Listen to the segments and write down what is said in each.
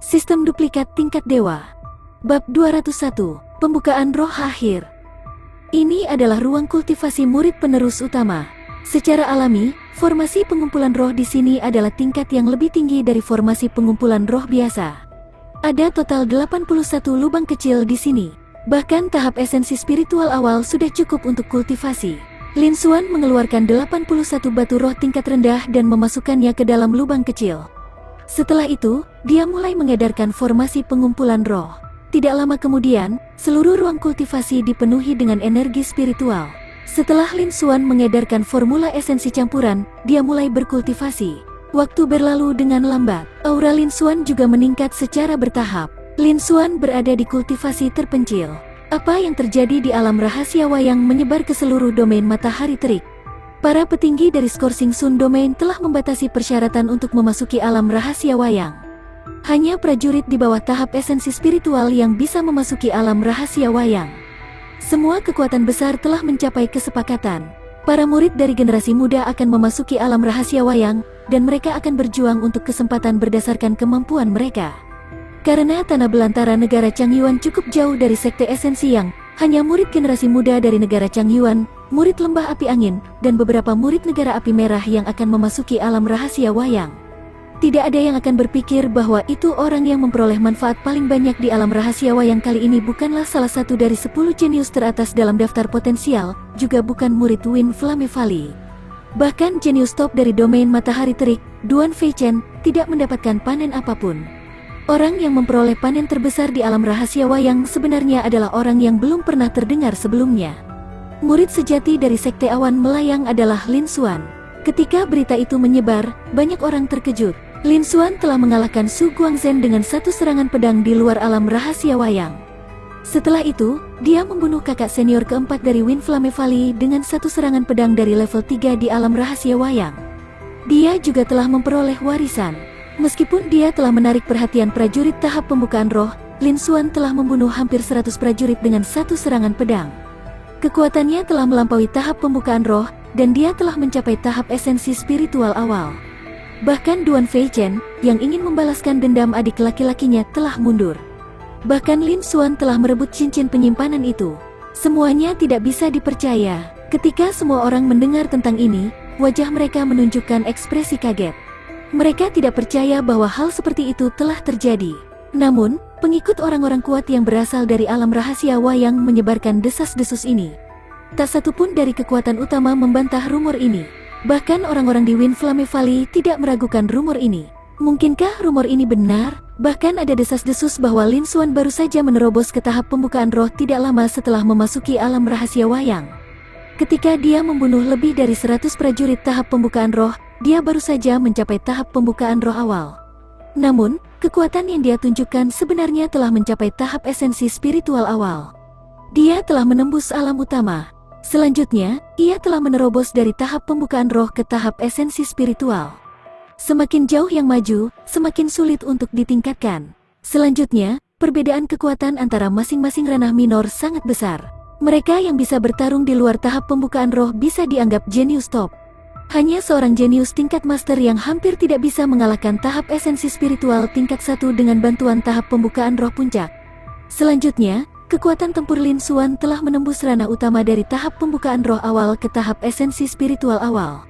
Sistem duplikat tingkat dewa. Bab 201, Pembukaan Roh Akhir. Ini adalah ruang kultivasi murid penerus utama. Secara alami, formasi pengumpulan roh di sini adalah tingkat yang lebih tinggi dari formasi pengumpulan roh biasa. Ada total 81 lubang kecil di sini. Bahkan tahap esensi spiritual awal sudah cukup untuk kultivasi. Lin Xuan mengeluarkan 81 batu roh tingkat rendah dan memasukkannya ke dalam lubang kecil. Setelah itu, dia mulai mengedarkan formasi pengumpulan roh. Tidak lama kemudian, seluruh ruang kultivasi dipenuhi dengan energi spiritual. Setelah Lin Xuan mengedarkan formula esensi campuran, dia mulai berkultivasi. Waktu berlalu dengan lambat. Aura Lin Xuan juga meningkat secara bertahap. Lin Xuan berada di kultivasi terpencil. Apa yang terjadi di alam rahasia wayang menyebar ke seluruh domain matahari terik. Para petinggi dari Skorsing Sun Domain telah membatasi persyaratan untuk memasuki alam rahasia wayang. Hanya prajurit di bawah tahap esensi spiritual yang bisa memasuki alam rahasia wayang. Semua kekuatan besar telah mencapai kesepakatan. Para murid dari generasi muda akan memasuki alam rahasia wayang, dan mereka akan berjuang untuk kesempatan berdasarkan kemampuan mereka. Karena tanah belantara negara Changyuan cukup jauh dari sekte esensi yang, hanya murid generasi muda dari negara Changyuan, murid lembah api angin, dan beberapa murid negara api merah yang akan memasuki alam rahasia wayang. Tidak ada yang akan berpikir bahwa itu orang yang memperoleh manfaat paling banyak di alam rahasia wayang kali ini bukanlah salah satu dari 10 jenius teratas dalam daftar potensial, juga bukan murid Wind Flame Valley. Bahkan jenius top dari domain matahari terik, Duan Feichen, tidak mendapatkan panen apapun. Orang yang memperoleh panen terbesar di alam rahasia wayang sebenarnya adalah orang yang belum pernah terdengar sebelumnya. Murid sejati dari sekte awan melayang adalah Lin Xuan. Ketika berita itu menyebar, banyak orang terkejut. Lin Xuan telah mengalahkan Su Guangzhen dengan satu serangan pedang di luar alam rahasia wayang. Setelah itu, dia membunuh kakak senior keempat dari Wind Flame Valley dengan satu serangan pedang dari level 3 di alam rahasia wayang. Dia juga telah memperoleh warisan. Meskipun dia telah menarik perhatian prajurit tahap pembukaan roh, Lin Xuan telah membunuh hampir 100 prajurit dengan satu serangan pedang. Kekuatannya telah melampaui tahap pembukaan roh, dan dia telah mencapai tahap esensi spiritual awal. Bahkan Duan Feichen, yang ingin membalaskan dendam adik laki-lakinya telah mundur. Bahkan Lin Xuan telah merebut cincin penyimpanan itu. Semuanya tidak bisa dipercaya. Ketika semua orang mendengar tentang ini, wajah mereka menunjukkan ekspresi kaget. Mereka tidak percaya bahwa hal seperti itu telah terjadi. Namun, pengikut orang-orang kuat yang berasal dari alam rahasia wayang menyebarkan desas-desus ini. Tak satu pun dari kekuatan utama membantah rumor ini. Bahkan orang-orang di Wind Flame Valley tidak meragukan rumor ini. Mungkinkah rumor ini benar? Bahkan ada desas-desus bahwa Lin Xuan baru saja menerobos ke tahap pembukaan roh tidak lama setelah memasuki alam rahasia wayang. Ketika dia membunuh lebih dari 100 prajurit tahap pembukaan roh, dia baru saja mencapai tahap pembukaan roh awal. Namun, kekuatan yang dia tunjukkan sebenarnya telah mencapai tahap esensi spiritual awal. Dia telah menembus alam utama. Selanjutnya, ia telah menerobos dari tahap pembukaan roh ke tahap esensi spiritual. Semakin jauh yang maju, semakin sulit untuk ditingkatkan. Selanjutnya, perbedaan kekuatan antara masing-masing ranah minor sangat besar. Mereka yang bisa bertarung di luar tahap pembukaan roh bisa dianggap jenius top. Hanya seorang jenius tingkat master yang hampir tidak bisa mengalahkan tahap esensi spiritual tingkat 1 dengan bantuan tahap pembukaan roh puncak. Selanjutnya, kekuatan tempur Lin Xuan telah menembus ranah utama dari tahap pembukaan roh awal ke tahap esensi spiritual awal.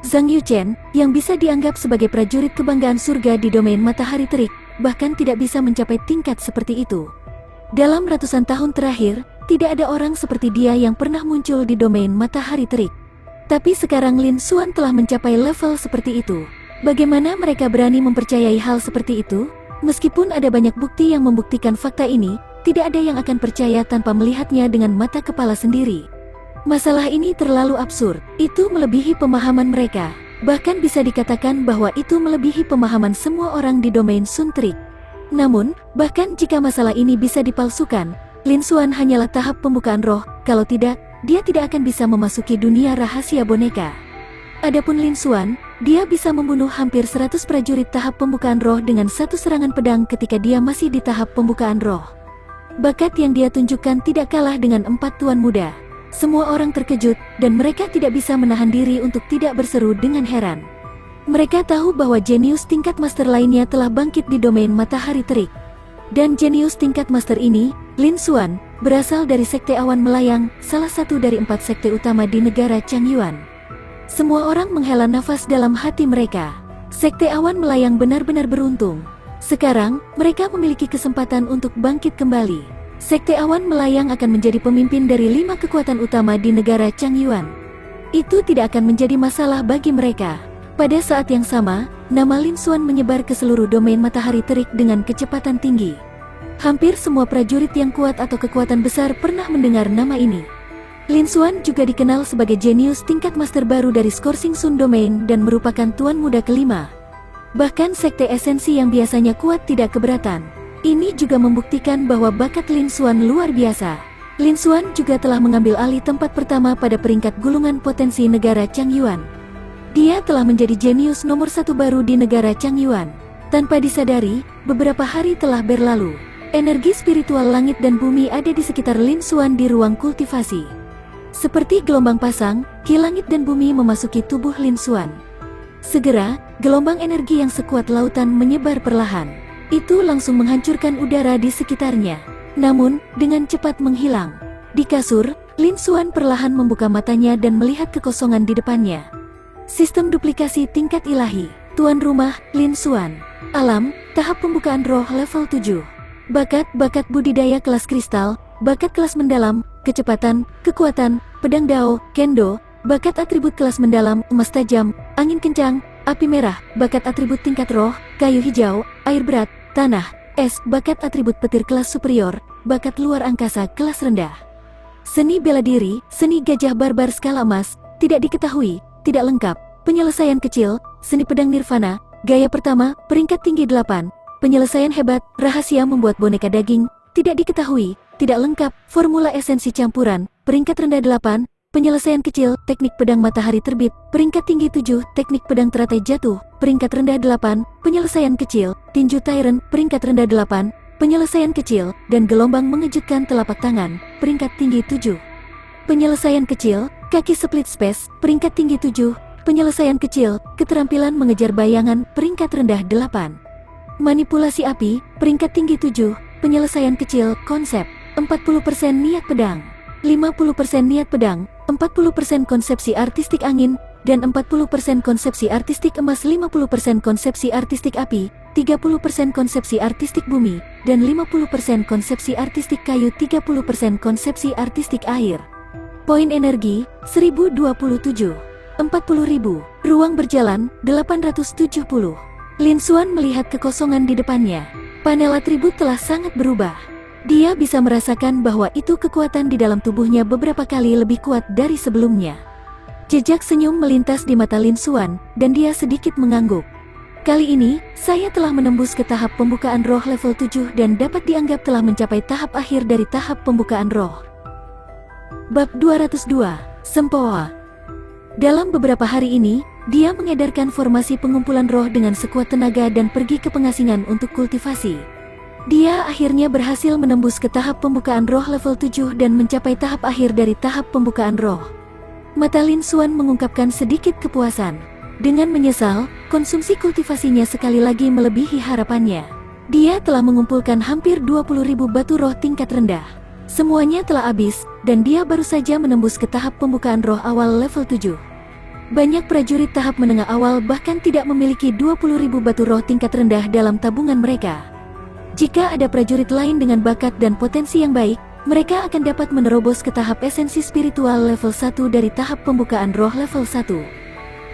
Zhang Yuchen, yang bisa dianggap sebagai prajurit kebanggaan surga di domain matahari terik, bahkan tidak bisa mencapai tingkat seperti itu. Dalam ratusan tahun terakhir, tidak ada orang seperti dia yang pernah muncul di domain matahari terik. Tapi sekarang Lin Xuan telah mencapai level seperti itu. Bagaimana mereka berani mempercayai hal seperti itu? Meskipun ada banyak bukti yang membuktikan fakta ini, tidak ada yang akan percaya tanpa melihatnya dengan mata kepala sendiri. Masalah ini terlalu absurd. Itu melebihi pemahaman mereka. Bahkan bisa dikatakan bahwa itu melebihi pemahaman semua orang di domain Sun Terik. Namun, bahkan jika masalah ini bisa dipalsukan, Lin Xuan hanyalah tahap pembukaan roh, kalau tidak, dia tidak akan bisa memasuki dunia rahasia boneka. Adapun Lin Xuan, dia bisa membunuh hampir 100 prajurit tahap pembukaan roh dengan satu serangan pedang ketika dia masih di tahap pembukaan roh. Bakat yang dia tunjukkan tidak kalah dengan 4 tuan muda. Semua orang terkejut, dan mereka tidak bisa menahan diri untuk tidak berseru dengan heran. Mereka tahu bahwa jenius tingkat master lainnya telah bangkit di domain matahari terik. Dan jenius tingkat master ini, Lin Xuan, berasal dari Sekte Awan Melayang, salah satu dari 4 sekte utama di negara Changyuan. Semua orang menghela nafas dalam hati mereka. Sekte Awan Melayang benar-benar beruntung. Sekarang, mereka memiliki kesempatan untuk bangkit kembali. Sekte Awan Melayang akan menjadi pemimpin dari 5 kekuatan utama di negara Changyuan. Itu tidak akan menjadi masalah bagi mereka. Pada saat yang sama, nama Lin Xuan menyebar ke seluruh domain matahari terik dengan kecepatan tinggi. Hampir semua prajurit yang kuat atau kekuatan besar pernah mendengar nama ini. Lin Xuan juga dikenal sebagai jenius tingkat master baru dari Skorsing Sun Domain dan merupakan tuan muda kelima. Bahkan sekte esensi yang biasanya kuat tidak keberatan. Ini juga membuktikan bahwa bakat Lin Xuan luar biasa. Lin Xuan juga telah mengambil alih tempat pertama pada peringkat gulungan potensi negara Changyuan. Dia telah menjadi jenius nomor 1 baru di negara Changyuan. Tanpa disadari, beberapa hari telah berlalu. Energi spiritual langit dan bumi ada di sekitar Lin Xuan di ruang kultivasi. Seperti gelombang pasang, ki langit dan bumi memasuki tubuh Lin Xuan. Segera, gelombang energi yang sekuat lautan menyebar perlahan. Itu langsung menghancurkan udara di sekitarnya. Namun, dengan cepat menghilang. Di kasur, Lin Xuan perlahan membuka matanya dan melihat kekosongan di depannya. Sistem duplikasi tingkat ilahi. Tuan rumah, Lin Xuan. Alam, tahap pembukaan roh level 7. Bakat budidaya kelas kristal, bakat kelas mendalam, kecepatan, kekuatan, pedang dao, kendo, bakat atribut kelas mendalam, emas tajam, angin kencang, api merah, bakat atribut tingkat roh, kayu hijau, air berat, tanah, es, bakat atribut petir kelas superior, bakat luar angkasa kelas rendah. Seni bela diri, seni gajah barbar skala emas, tidak diketahui, tidak lengkap, penyelesaian kecil, seni pedang nirvana, gaya pertama, peringkat tinggi 8, penyelesaian hebat, rahasia membuat boneka daging, tidak diketahui, tidak lengkap, formula esensi campuran, peringkat rendah 8, penyelesaian kecil, teknik pedang matahari terbit, peringkat tinggi 7, teknik pedang teratai jatuh, peringkat rendah 8, penyelesaian kecil, tinju Tyrant, peringkat rendah 8, penyelesaian kecil, dan gelombang mengejutkan telapak tangan, peringkat tinggi 7. Penyelesaian kecil, kaki split space, peringkat tinggi 7, penyelesaian kecil, keterampilan mengejar bayangan, peringkat rendah 8. Manipulasi api, peringkat tinggi 7, penyelesaian kecil, konsep, 40% niat pedang. 50% niat pedang, 40% konsepsi artistik angin, dan 40% konsepsi artistik emas, 50% konsepsi artistik api, 30% konsepsi artistik bumi, dan 50% konsepsi artistik kayu, 30% konsepsi artistik air. Poin energi, 1027. 40.000. Ruang berjalan, 870. Lin Xuan melihat kekosongan di depannya. Panel atribut telah sangat berubah. Dia bisa merasakan bahwa itu kekuatan di dalam tubuhnya beberapa kali lebih kuat dari sebelumnya. Jejak senyum melintas di mata Lin Xuan, dan dia sedikit mengangguk. Kali ini, saya telah menembus ke tahap pembukaan roh level 7 dan dapat dianggap telah mencapai tahap akhir dari tahap pembukaan roh. Bab 202, Sempoa. Dalam beberapa hari ini, dia mengedarkan formasi pengumpulan roh dengan sekuat tenaga dan pergi ke pengasingan untuk kultivasi. Dia akhirnya berhasil menembus ke tahap pembukaan roh level 7 dan mencapai tahap akhir dari tahap pembukaan roh. Mata Lin Xuan mengungkapkan sedikit kepuasan. Dengan menyesal, konsumsi kultivasinya sekali lagi melebihi harapannya. Dia telah mengumpulkan hampir 20.000 batu roh tingkat rendah. Semuanya telah habis, dan dia baru saja menembus ke tahap pembukaan roh awal level 7. Banyak prajurit tahap menengah awal bahkan tidak memiliki 20.000 batu roh tingkat rendah dalam tabungan mereka. Jika ada prajurit lain dengan bakat dan potensi yang baik, mereka akan dapat menerobos ke tahap esensi spiritual level 1 dari tahap pembukaan roh level 1.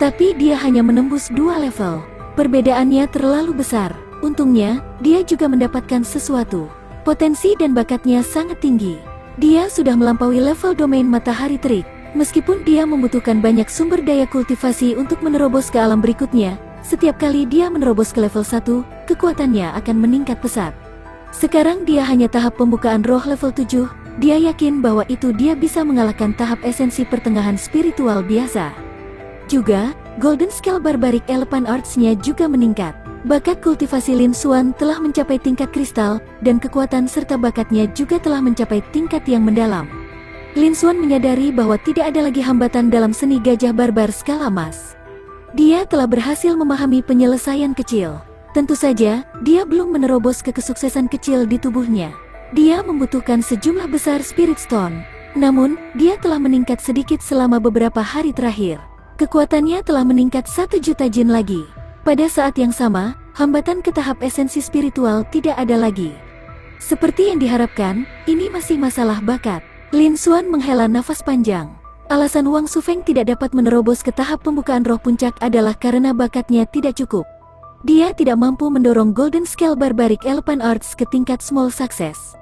Tapi dia hanya menembus 2 level. Perbedaannya terlalu besar. Untungnya, dia juga mendapatkan sesuatu. Potensi dan bakatnya sangat tinggi. Dia sudah melampaui level domain matahari terik. Meskipun dia membutuhkan banyak sumber daya kultivasi untuk menerobos ke alam berikutnya, setiap kali dia menerobos ke level 1, kekuatannya akan meningkat pesat. Sekarang dia hanya tahap pembukaan roh level 7, dia yakin bahwa itu dia bisa mengalahkan tahap esensi pertengahan spiritual biasa. Juga, Golden Scale Barbaric Elephant Arts-nya juga meningkat. Bakat kultivasi Lin Xuan telah mencapai tingkat kristal, dan kekuatan serta bakatnya juga telah mencapai tingkat yang mendalam. Lin Xuan menyadari bahwa tidak ada lagi hambatan dalam seni gajah barbar skala emas. Dia telah berhasil memahami penyelesaian kecil. Tentu saja, dia belum menerobos ke kesuksesan kecil di tubuhnya. Dia membutuhkan sejumlah besar Spirit Stone. Namun, dia telah meningkat sedikit selama beberapa hari terakhir. Kekuatannya telah meningkat 1 juta jin lagi. Pada saat yang sama, hambatan ke tahap esensi spiritual tidak ada lagi. Seperti yang diharapkan, ini masih masalah bakat. Lin Xuan menghela nafas panjang. Alasan Wang Sufeng tidak dapat menerobos ke tahap pembukaan roh puncak adalah karena bakatnya tidak cukup. Dia tidak mampu mendorong Golden Scale Barbaric Elephant Arts ke tingkat small success.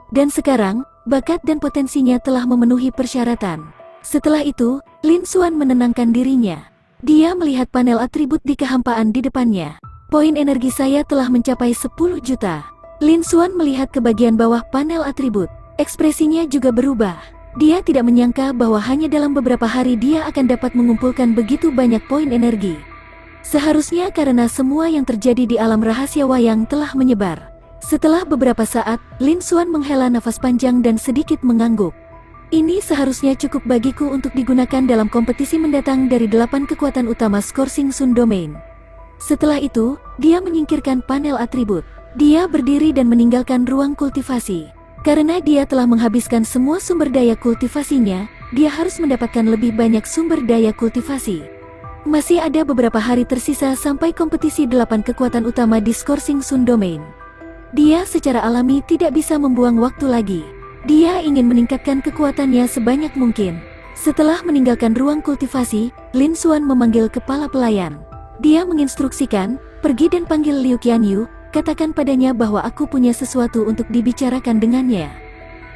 Dan sekarang, bakat dan potensinya telah memenuhi persyaratan. Setelah itu, Lin Xuan menenangkan dirinya. Dia melihat panel atribut di kehampaan di depannya. Poin energi saya telah mencapai 10 juta. Lin Xuan melihat ke bagian bawah panel atribut. Ekspresinya juga berubah. Dia tidak menyangka bahwa hanya dalam beberapa hari dia akan dapat mengumpulkan begitu banyak poin energi. Seharusnya karena semua yang terjadi di alam rahasia wayang telah menyebar. Setelah beberapa saat, Lin Xuan menghela nafas panjang dan sedikit mengangguk. Ini seharusnya cukup bagiku untuk digunakan dalam kompetisi mendatang dari 8 kekuatan utama Scourging Sun Domain. Setelah itu, dia menyingkirkan panel atribut. Dia berdiri dan meninggalkan ruang kultivasi. Karena dia telah menghabiskan semua sumber daya kultivasinya, dia harus mendapatkan lebih banyak sumber daya kultivasi. Masih ada beberapa hari tersisa sampai kompetisi 8 kekuatan utama di Scourging Sun Domain. Dia secara alami tidak bisa membuang waktu lagi. Dia ingin meningkatkan kekuatannya sebanyak mungkin. Setelah meninggalkan ruang kultivasi, Lin Xuan memanggil kepala pelayan. Dia menginstruksikan, pergi dan panggil Liu Qianyu, katakan padanya bahwa aku punya sesuatu untuk dibicarakan dengannya.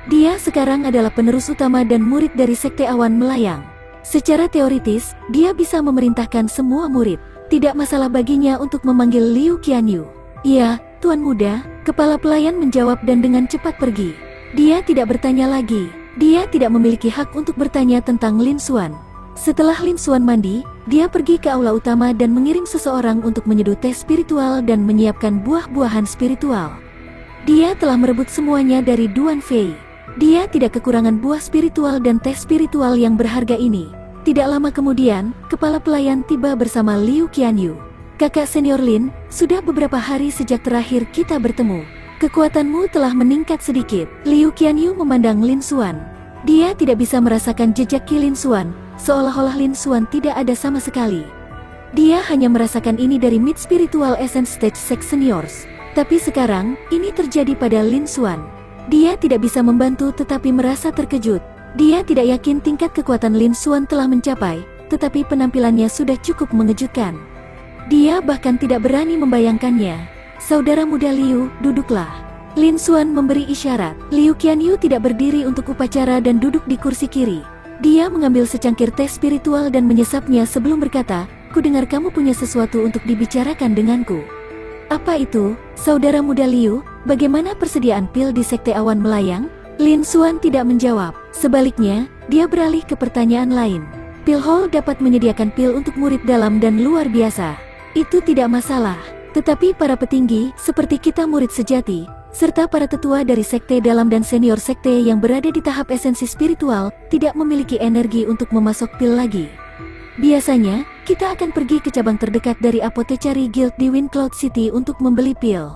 Dia sekarang adalah penerus utama dan murid dari Sekte Awan Melayang. Secara teoritis, dia bisa memerintahkan semua murid. Tidak masalah baginya untuk memanggil Liu Qianyu. Iya, Tuan Muda, kepala pelayan menjawab dan dengan cepat pergi. Dia tidak bertanya lagi. Dia tidak memiliki hak untuk bertanya tentang Lin Xuan. Setelah Lin Xuan mandi, dia pergi ke aula utama dan mengirim seseorang untuk menyeduh teh spiritual dan menyiapkan buah-buahan spiritual. Dia telah merebut semuanya dari Duan Fei. Dia tidak kekurangan buah spiritual dan teh spiritual yang berharga ini. Tidak lama kemudian, kepala pelayan tiba bersama Liu Qianyu. Kakak senior Lin, sudah beberapa hari sejak terakhir kita bertemu. Kekuatanmu telah meningkat sedikit. Liu Qianyu memandang Lin Xuan. Dia tidak bisa merasakan jejak Ki Lin Xuan, seolah-olah Lin Xuan tidak ada sama sekali. Dia hanya merasakan ini dari Mid Spiritual Essence Stage Six Seniors. Tapi sekarang, ini terjadi pada Lin Xuan. Dia tidak bisa membantu tetapi merasa terkejut. Dia tidak yakin tingkat kekuatan Lin Xuan telah mencapai, tetapi penampilannya sudah cukup mengejutkan. Dia bahkan tidak berani membayangkannya. Saudara muda Liu, duduklah. Lin Xuan memberi isyarat. Liu Qianyu tidak berdiri untuk upacara dan duduk di kursi kiri. Dia mengambil secangkir teh spiritual dan menyesapnya sebelum berkata, "Ku dengar kamu punya sesuatu untuk dibicarakan denganku." "Apa itu, saudara muda Liu? Bagaimana persediaan pil di Sekte Awan Melayang?" Lin Xuan tidak menjawab. Sebaliknya, dia beralih ke pertanyaan lain. Pil Hall dapat menyediakan pil untuk murid dalam dan luar biasa. Itu tidak masalah. Tetapi para petinggi, seperti kita murid sejati, serta para tetua dari sekte dalam dan senior sekte yang berada di tahap esensi spiritual, tidak memiliki energi untuk memasok pil lagi. Biasanya, kita akan pergi ke cabang terdekat dari Apothecary Guild di Wind Cloud City untuk membeli pil.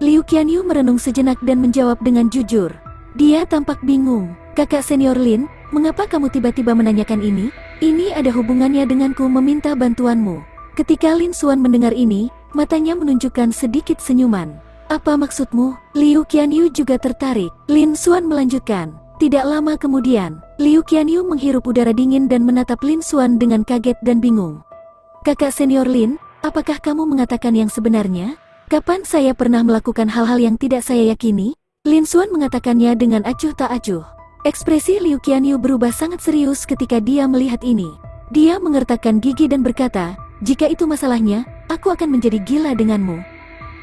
Liu Qianyu merenung sejenak dan menjawab dengan jujur. Dia tampak bingung. "Kakak senior Lin, mengapa kamu tiba-tiba menanyakan ini? Ini ada hubungannya denganku meminta bantuanmu." Ketika Lin Xuan mendengar ini, matanya menunjukkan sedikit senyuman. "Apa maksudmu?" Liu Qianyu juga tertarik. Lin Xuan melanjutkan. Tidak lama kemudian, Liu Qianyu menghirup udara dingin dan menatap Lin Xuan dengan kaget dan bingung. "Kakak senior Lin, apakah kamu mengatakan yang sebenarnya? Kapan saya pernah melakukan hal-hal yang tidak saya yakini?" Lin Xuan mengatakannya dengan acuh tak acuh. Ekspresi Liu Qianyu berubah sangat serius ketika dia melihat ini. Dia mengertakkan gigi dan berkata, "Jika itu masalahnya, aku akan menjadi gila denganmu.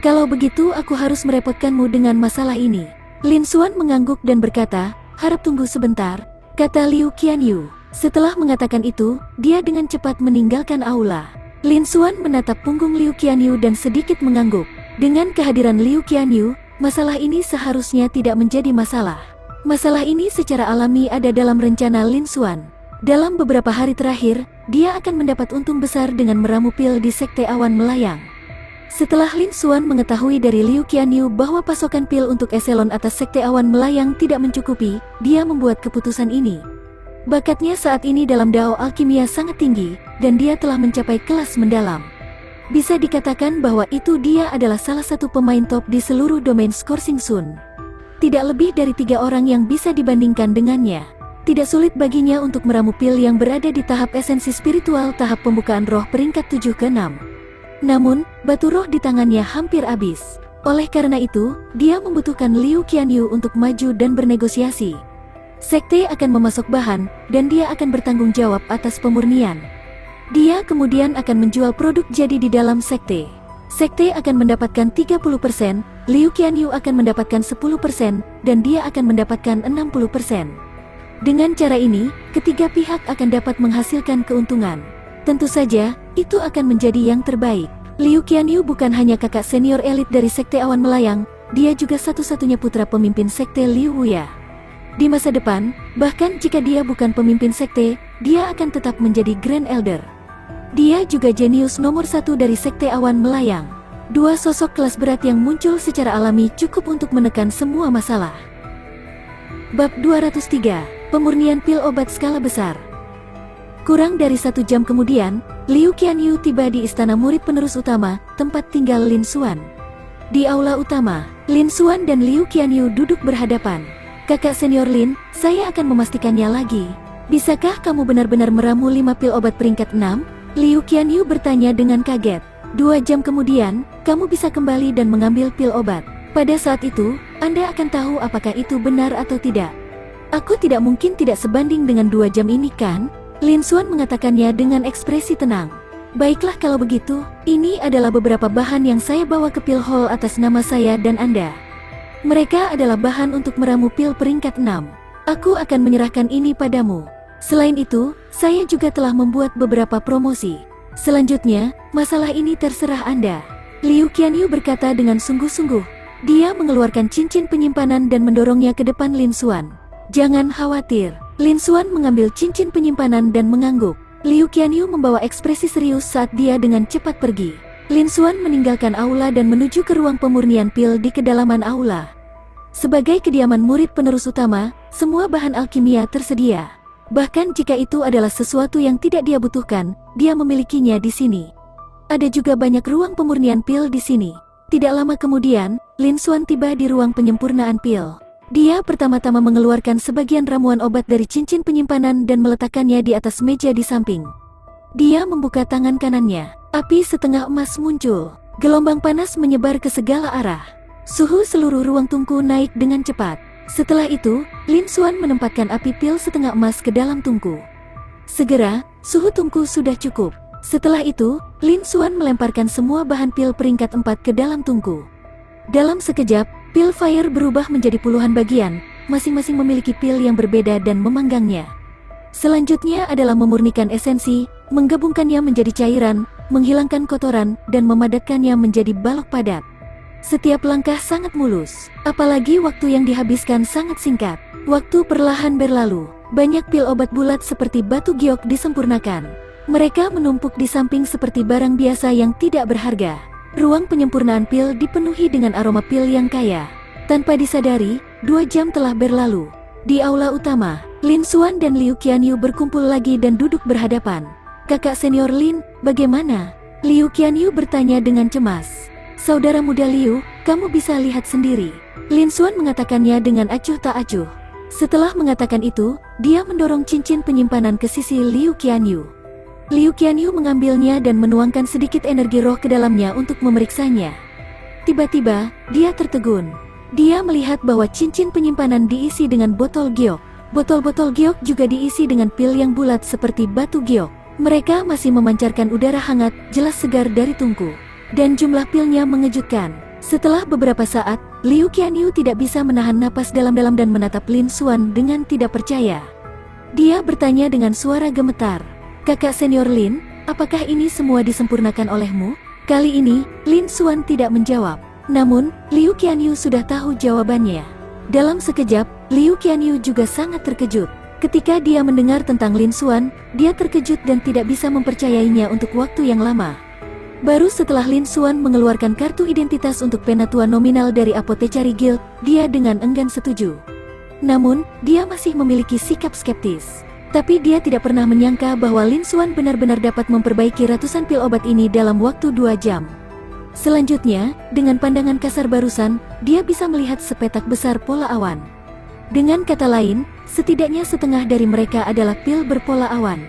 Kalau begitu aku harus merepotkanmu dengan masalah ini." Lin Xuan mengangguk dan berkata, "Harap tunggu sebentar," kata Liu Qianyu. Setelah mengatakan itu, dia dengan cepat meninggalkan aula. Lin Xuan menatap punggung Liu Qianyu dan sedikit mengangguk. Dengan kehadiran Liu Qianyu, masalah ini seharusnya tidak menjadi masalah. Masalah ini secara alami ada dalam rencana Lin Xuan. Dalam beberapa hari terakhir, dia akan mendapat untung besar dengan meramu pil di Sekte Awan Melayang. Setelah Lin Xuan mengetahui dari Liu Qianyu bahwa pasokan pil untuk eselon atas Sekte Awan Melayang tidak mencukupi, dia membuat keputusan ini. Bakatnya saat ini dalam Dao Alkimia sangat tinggi, dan dia telah mencapai kelas mendalam. Bisa dikatakan bahwa itu dia adalah salah satu pemain top di seluruh domain Scourging Sun. Tidak lebih dari 3 orang yang bisa dibandingkan dengannya. Tidak sulit baginya untuk meramu pil yang berada di tahap esensi spiritual tahap pembukaan roh peringkat 7 ke 6. Namun, batu roh di tangannya hampir habis. Oleh karena itu, dia membutuhkan Liu Qianyu untuk maju dan bernegosiasi. Sekte akan memasok bahan, dan dia akan bertanggung jawab atas pemurnian. Dia kemudian akan menjual produk jadi di dalam sekte. Sekte akan mendapatkan 30%, Liu Qianyu akan mendapatkan 10%, dan dia akan mendapatkan 60%. Dengan cara ini, ketiga pihak akan dapat menghasilkan keuntungan. Tentu saja, itu akan menjadi yang terbaik. Liu Qianyu bukan hanya kakak senior elit dari Sekte Awan Melayang, dia juga satu-satunya putra pemimpin Sekte Liu Wuya. Di masa depan, bahkan jika dia bukan pemimpin sekte, dia akan tetap menjadi Grand Elder. Dia juga jenius nomor 1 dari Sekte Awan Melayang. Dua sosok kelas berat yang muncul secara alami cukup untuk menekan semua masalah. Bab 203, Pemurnian Pil Obat Skala Besar. Kurang dari 1 jam kemudian, Liu Qianyu tiba di istana murid penerus utama, tempat tinggal Lin Xuan. Di aula utama, Lin Xuan dan Liu Qianyu duduk berhadapan. Kakak senior Lin, saya akan memastikannya lagi. Bisakah kamu benar-benar meramu 5 pil obat peringkat 6? Liu Qianyu bertanya dengan kaget. 2 jam kemudian, kamu bisa kembali dan mengambil pil obat. Pada saat itu, Anda akan tahu apakah itu benar atau tidak. Aku tidak mungkin tidak sebanding dengan 2 jam ini kan? Lin Xuan mengatakannya dengan ekspresi tenang. Baiklah kalau begitu, ini adalah beberapa bahan yang saya bawa ke pil hall atas nama saya dan Anda. Mereka adalah bahan untuk meramu pil peringkat 6. Aku akan menyerahkan ini padamu. Selain itu, saya juga telah membuat beberapa promosi. Selanjutnya, masalah ini terserah Anda. Liu Qianyu berkata dengan sungguh-sungguh. Dia mengeluarkan cincin penyimpanan dan mendorongnya ke depan Lin Xuan. Jangan khawatir. Lin Xuan mengambil cincin penyimpanan dan mengangguk. Liu Qianyu membawa ekspresi serius saat dia dengan cepat pergi. Lin Xuan meninggalkan aula dan menuju ke ruang pemurnian pil di kedalaman aula. Sebagai kediaman murid penerus utama, semua bahan alkimia tersedia. Bahkan jika itu adalah sesuatu yang tidak dia butuhkan, dia memilikinya di sini. Ada juga banyak ruang pemurnian pil di sini. Tidak lama kemudian, Lin Xuan tiba di ruang penyempurnaan pil. Dia pertama-tama mengeluarkan sebagian ramuan obat dari cincin penyimpanan dan meletakkannya di atas meja di samping. Dia membuka tangan kanannya. Api setengah emas muncul. Gelombang panas menyebar ke segala arah. Suhu seluruh ruang tungku naik dengan cepat. Setelah itu, Lin Xuan menempatkan api pil setengah emas ke dalam tungku. Segera, suhu tungku sudah cukup. Setelah itu, Lin Xuan melemparkan semua bahan pil peringkat 4 ke dalam tungku. Dalam sekejap, pil fire berubah menjadi puluhan bagian, masing-masing memiliki pil yang berbeda dan memanggangnya. Selanjutnya adalah memurnikan esensi, menggabungkannya menjadi cairan, menghilangkan kotoran, dan memadatkannya menjadi balok padat. Setiap langkah sangat mulus, apalagi waktu yang dihabiskan sangat singkat. Waktu perlahan berlalu, banyak pil obat bulat seperti batu giok disempurnakan. Mereka menumpuk di samping seperti barang biasa yang tidak berharga. Ruang penyempurnaan pil dipenuhi dengan aroma pil yang kaya. Tanpa disadari, 2 jam telah berlalu. Di aula utama, Lin Xuan dan Liu Qianyu berkumpul lagi dan duduk berhadapan. Kakak senior Lin, bagaimana? Liu Qianyu bertanya dengan cemas. Saudara muda Liu, kamu bisa lihat sendiri. Lin Xuan mengatakannya dengan acuh tak acuh. Setelah mengatakan itu, dia mendorong cincin penyimpanan ke sisi Liu Qianyu. Liu Qianyu mengambilnya dan menuangkan sedikit energi roh ke dalamnya untuk memeriksanya. Tiba-tiba, dia tertegun. Dia melihat bahwa cincin penyimpanan diisi dengan botol giok. Botol-botol giok juga diisi dengan pil yang bulat seperti batu giok. Mereka masih memancarkan udara hangat, jelas segar dari tungku. Dan jumlah pilnya mengejutkan. Setelah beberapa saat, Liu Qianyu tidak bisa menahan napas dalam-dalam dan menatap Lin Xuan dengan tidak percaya. Dia bertanya dengan suara gemetar. Kakak senior Lin, apakah ini semua disempurnakan olehmu? Kali ini, Lin Xuan tidak menjawab. Namun, Liu Qianyu sudah tahu jawabannya. Dalam sekejap, Liu Qianyu juga sangat terkejut. Ketika dia mendengar tentang Lin Xuan, dia terkejut dan tidak bisa mempercayainya untuk waktu yang lama. Baru setelah Lin Xuan mengeluarkan kartu identitas untuk penatua nominal dari Apothecary Guild, dia dengan enggan setuju. Namun, dia masih memiliki sikap skeptis. Tapi dia tidak pernah menyangka bahwa Lin Xuan benar-benar dapat memperbaiki ratusan pil obat ini dalam waktu 2 jam. Selanjutnya, dengan pandangan kasar barusan, dia bisa melihat sepetak besar pola awan. Dengan kata lain, setidaknya setengah dari mereka adalah pil berpola awan.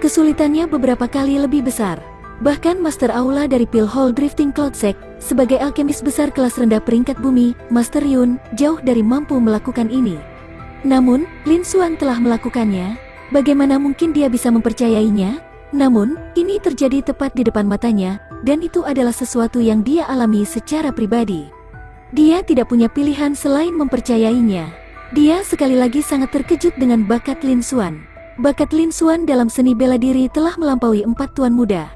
Kesulitannya beberapa kali lebih besar. Bahkan Master Aula dari Pil Hall Drifting Cloud Sect, sebagai alkemis besar kelas rendah peringkat bumi, Master Yun, jauh dari mampu melakukan ini. Namun, Lin Xuan telah melakukannya. Bagaimana mungkin dia bisa mempercayainya? Namun, ini terjadi tepat di depan matanya, dan itu adalah sesuatu yang dia alami secara pribadi. Dia tidak punya pilihan selain mempercayainya. Dia sekali lagi sangat terkejut dengan bakat Lin Xuan. Bakat Lin Xuan dalam seni bela diri telah melampaui 4 tuan muda.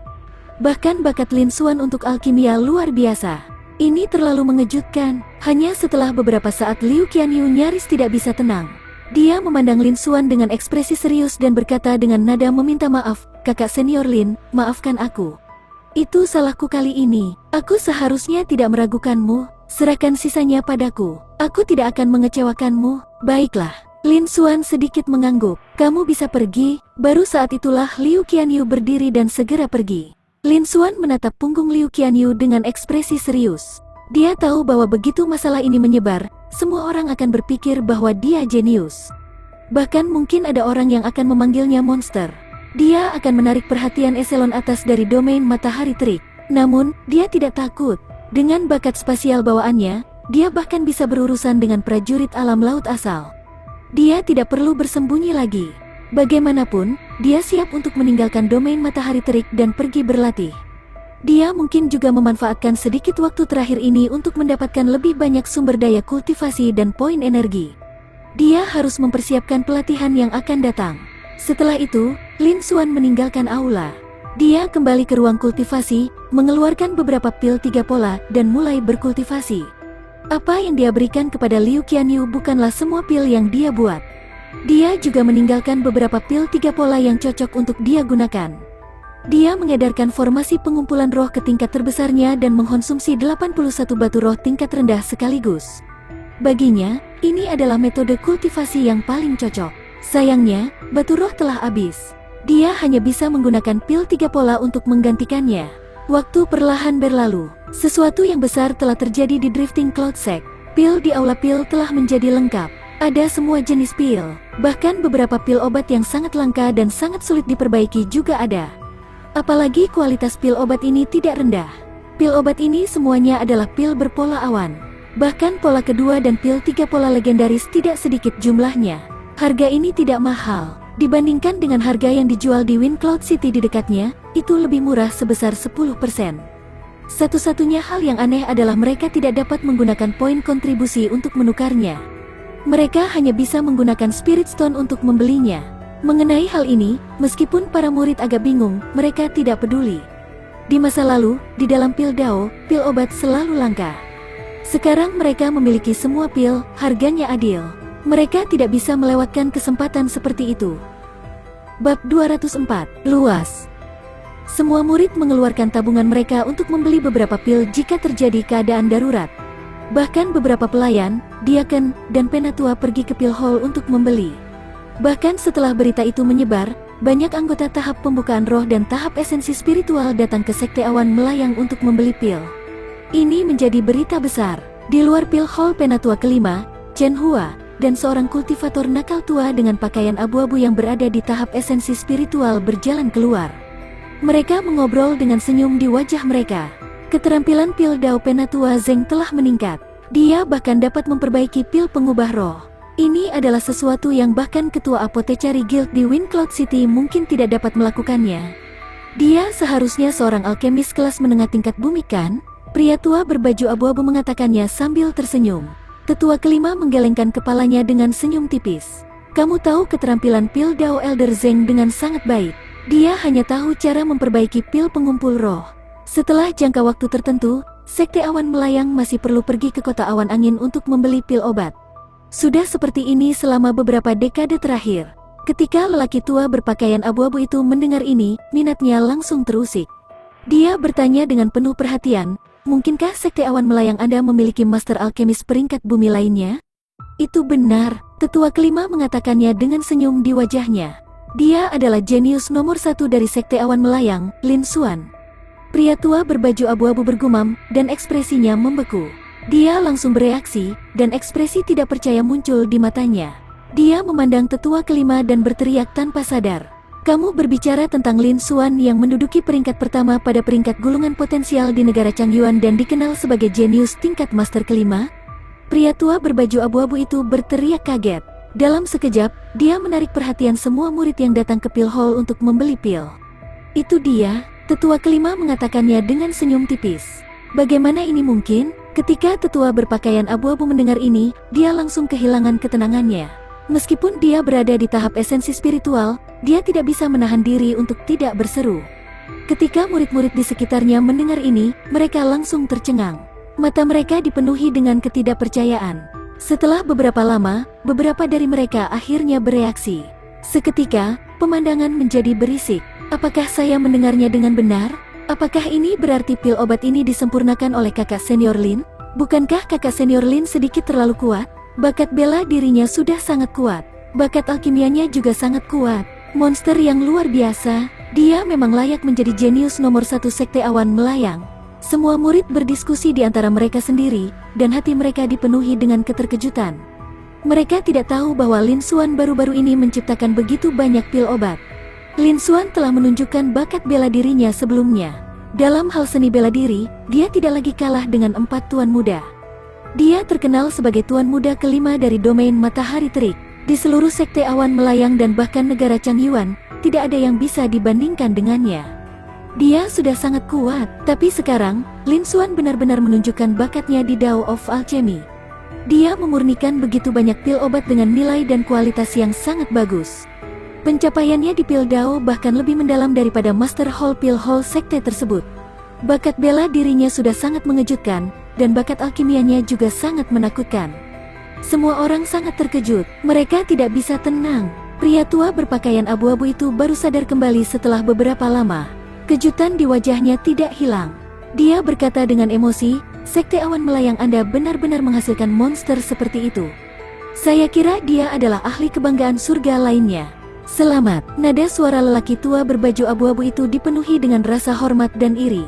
Bahkan bakat Lin Xuan untuk alkimia luar biasa. Ini terlalu mengejutkan. Hanya setelah beberapa saat Liu Qianyu nyaris tidak bisa tenang. Dia memandang Lin Xuan dengan ekspresi serius dan berkata dengan nada meminta maaf, "Kakak senior Lin, maafkan aku. Itu salahku kali ini. Aku seharusnya tidak meragukanmu. Serahkan sisanya padaku. Aku tidak akan mengecewakanmu." "Baiklah." Lin Xuan sedikit mengangguk. "Kamu bisa pergi." Baru saat itulah Liu Qianyu berdiri dan segera pergi. Lin Xuan menatap punggung Liu Qianyu dengan ekspresi serius. Dia tahu bahwa begitu masalah ini menyebar, semua orang akan berpikir bahwa dia jenius. Bahkan mungkin ada orang yang akan memanggilnya monster. Dia akan menarik perhatian eselon atas dari domain matahari terik. Namun, dia tidak takut. Dengan bakat spasial bawaannya, dia bahkan bisa berurusan dengan prajurit alam laut asal. Dia tidak perlu bersembunyi lagi. Bagaimanapun, dia siap untuk meninggalkan domain matahari terik dan pergi berlatih. Dia mungkin juga memanfaatkan sedikit waktu terakhir ini untuk mendapatkan lebih banyak sumber daya kultivasi dan poin energi. Dia harus mempersiapkan pelatihan yang akan datang. Setelah itu, Lin Xuan meninggalkan aula. Dia kembali ke ruang kultivasi, mengeluarkan beberapa pil 3 pola, dan mulai berkultivasi. Apa yang dia berikan kepada Liu Qianyu bukanlah semua pil yang dia buat. Dia juga meninggalkan beberapa pil 3 pola yang cocok untuk dia gunakan. Dia mengedarkan formasi pengumpulan roh ke tingkat terbesarnya dan mengkonsumsi 81 batu roh tingkat rendah sekaligus. Baginya, ini adalah metode kultivasi yang paling cocok. Sayangnya, batu roh telah habis. Dia hanya bisa menggunakan pil 3 pola untuk menggantikannya. Waktu perlahan berlalu. Sesuatu yang besar telah terjadi di Drifting Cloud Sect. Pil di aula pil telah menjadi lengkap. Ada semua jenis pil. Bahkan beberapa pil obat yang sangat langka dan sangat sulit diperbaiki juga ada. Apalagi kualitas pil obat ini tidak rendah. Pil obat ini semuanya adalah pil berpola awan. Bahkan pola kedua dan pil 3 pola legendaris tidak sedikit jumlahnya. Harga ini tidak mahal. Dibandingkan dengan harga yang dijual di Wind Cloud City di dekatnya, itu lebih murah sebesar 10%. Satu-satunya hal yang aneh adalah mereka tidak dapat menggunakan poin kontribusi untuk menukarnya. Mereka hanya bisa menggunakan Spirit Stone untuk membelinya. Mengenai hal ini, meskipun para murid agak bingung, mereka tidak peduli. Di masa lalu, di dalam pil Dao, pil obat selalu langka. Sekarang mereka memiliki semua pil, harganya adil. Mereka tidak bisa melewatkan kesempatan seperti itu. Bab 204, Luas. Semua murid mengeluarkan tabungan mereka untuk membeli beberapa pil jika terjadi keadaan darurat. Bahkan beberapa pelayan, diaken, dan penatua pergi ke pil hall untuk membeli. Bahkan setelah berita itu menyebar, banyak anggota tahap pembukaan roh dan tahap esensi spiritual datang ke Sekte Awan Melayang untuk membeli pil. Ini menjadi berita besar. Di luar pil hall penatua kelima, Chen Hua, dan seorang kultivator nakal tua dengan pakaian abu-abu yang berada di tahap esensi spiritual berjalan keluar. Mereka mengobrol dengan senyum di wajah mereka. Keterampilan pil Dao penatua Zeng telah meningkat. Dia bahkan dapat memperbaiki pil pengubah roh. Ini adalah sesuatu yang bahkan ketua Apothecary Guild di Wind Cloud City mungkin tidak dapat melakukannya. Dia seharusnya seorang alkemis kelas menengah tingkat bumi kan? Pria tua berbaju abu-abu mengatakannya sambil tersenyum. Tetua kelima menggelengkan kepalanya dengan senyum tipis. Kamu tahu keterampilan pil Dao Elder Zeng dengan sangat baik. Dia hanya tahu cara memperbaiki pil pengumpul roh. Setelah jangka waktu tertentu, Sekte Awan Melayang masih perlu pergi ke kota awan angin untuk membeli pil obat. Sudah seperti ini selama beberapa dekade terakhir. Ketika lelaki tua berpakaian abu-abu itu mendengar ini, minatnya langsung terusik. Dia bertanya dengan penuh perhatian, mungkinkah sekte awan melayang Anda memiliki master alkemis peringkat bumi lainnya? Itu benar, tetua kelima mengatakannya dengan senyum di wajahnya. Dia adalah jenius nomor 1 dari sekte awan melayang, Lin Xuan. Pria tua berbaju abu-abu bergumam, dan ekspresinya membeku. Dia langsung bereaksi, dan ekspresi tidak percaya muncul di matanya. Dia memandang tetua kelima dan berteriak tanpa sadar. Kamu berbicara tentang Lin Xuan yang menduduki peringkat pertama pada peringkat gulungan potensial di negara Changyuan dan dikenal sebagai jenius tingkat master kelima? Pria tua berbaju abu-abu itu berteriak kaget. Dalam sekejap, dia menarik perhatian semua murid yang datang ke pil hall untuk membeli pil. Itu dia, tetua kelima mengatakannya dengan senyum tipis. Bagaimana ini mungkin? Ketika tetua berpakaian abu-abu mendengar ini, dia langsung kehilangan ketenangannya. Meskipun dia berada di tahap esensi spiritual, dia tidak bisa menahan diri untuk tidak berseru. Ketika murid-murid di sekitarnya mendengar ini, mereka langsung tercengang. Mata mereka dipenuhi dengan ketidakpercayaan. Setelah beberapa lama, beberapa dari mereka akhirnya bereaksi. Seketika, pemandangan menjadi berisik. Apakah saya mendengarnya dengan benar? Apakah ini berarti pil obat ini disempurnakan oleh kakak senior Lin? Bukankah kakak senior Lin sedikit terlalu kuat? Bakat bela dirinya sudah sangat kuat. Bakat alkimianya juga sangat kuat. Monster yang luar biasa. Dia memang layak menjadi jenius nomor 1 sekte awan melayang. Semua murid berdiskusi di antara mereka sendiri, dan hati mereka dipenuhi dengan keterkejutan. Mereka tidak tahu bahwa Lin Xuan baru-baru ini menciptakan begitu banyak pil obat. Lin Xuan telah menunjukkan bakat bela dirinya sebelumnya. Dalam hal seni bela diri, dia tidak lagi kalah dengan 4 tuan muda. Dia terkenal sebagai tuan muda kelima dari domain matahari terik. Di seluruh sekte awan melayang dan bahkan negara Changyuan, tidak ada yang bisa dibandingkan dengannya. Dia sudah sangat kuat, tapi sekarang, Lin Xuan benar-benar menunjukkan bakatnya di Dao of Alchemy. Dia memurnikan begitu banyak pil obat dengan nilai dan kualitas yang sangat bagus. Pencapaiannya di pil Dao bahkan lebih mendalam daripada Master Hall pil Hall sekte tersebut. Bakat bela dirinya sudah sangat mengejutkan, dan bakat alkimianya juga sangat menakutkan. Semua orang sangat terkejut, mereka tidak bisa tenang. Pria tua berpakaian abu-abu itu baru sadar kembali setelah beberapa lama. Kejutan di wajahnya tidak hilang. Dia berkata dengan emosi, sekte awan melayang Anda benar-benar menghasilkan monster seperti itu. Saya kira dia adalah ahli kebanggaan surga lainnya. Selamat, nada suara lelaki tua berbaju abu-abu itu dipenuhi dengan rasa hormat dan iri.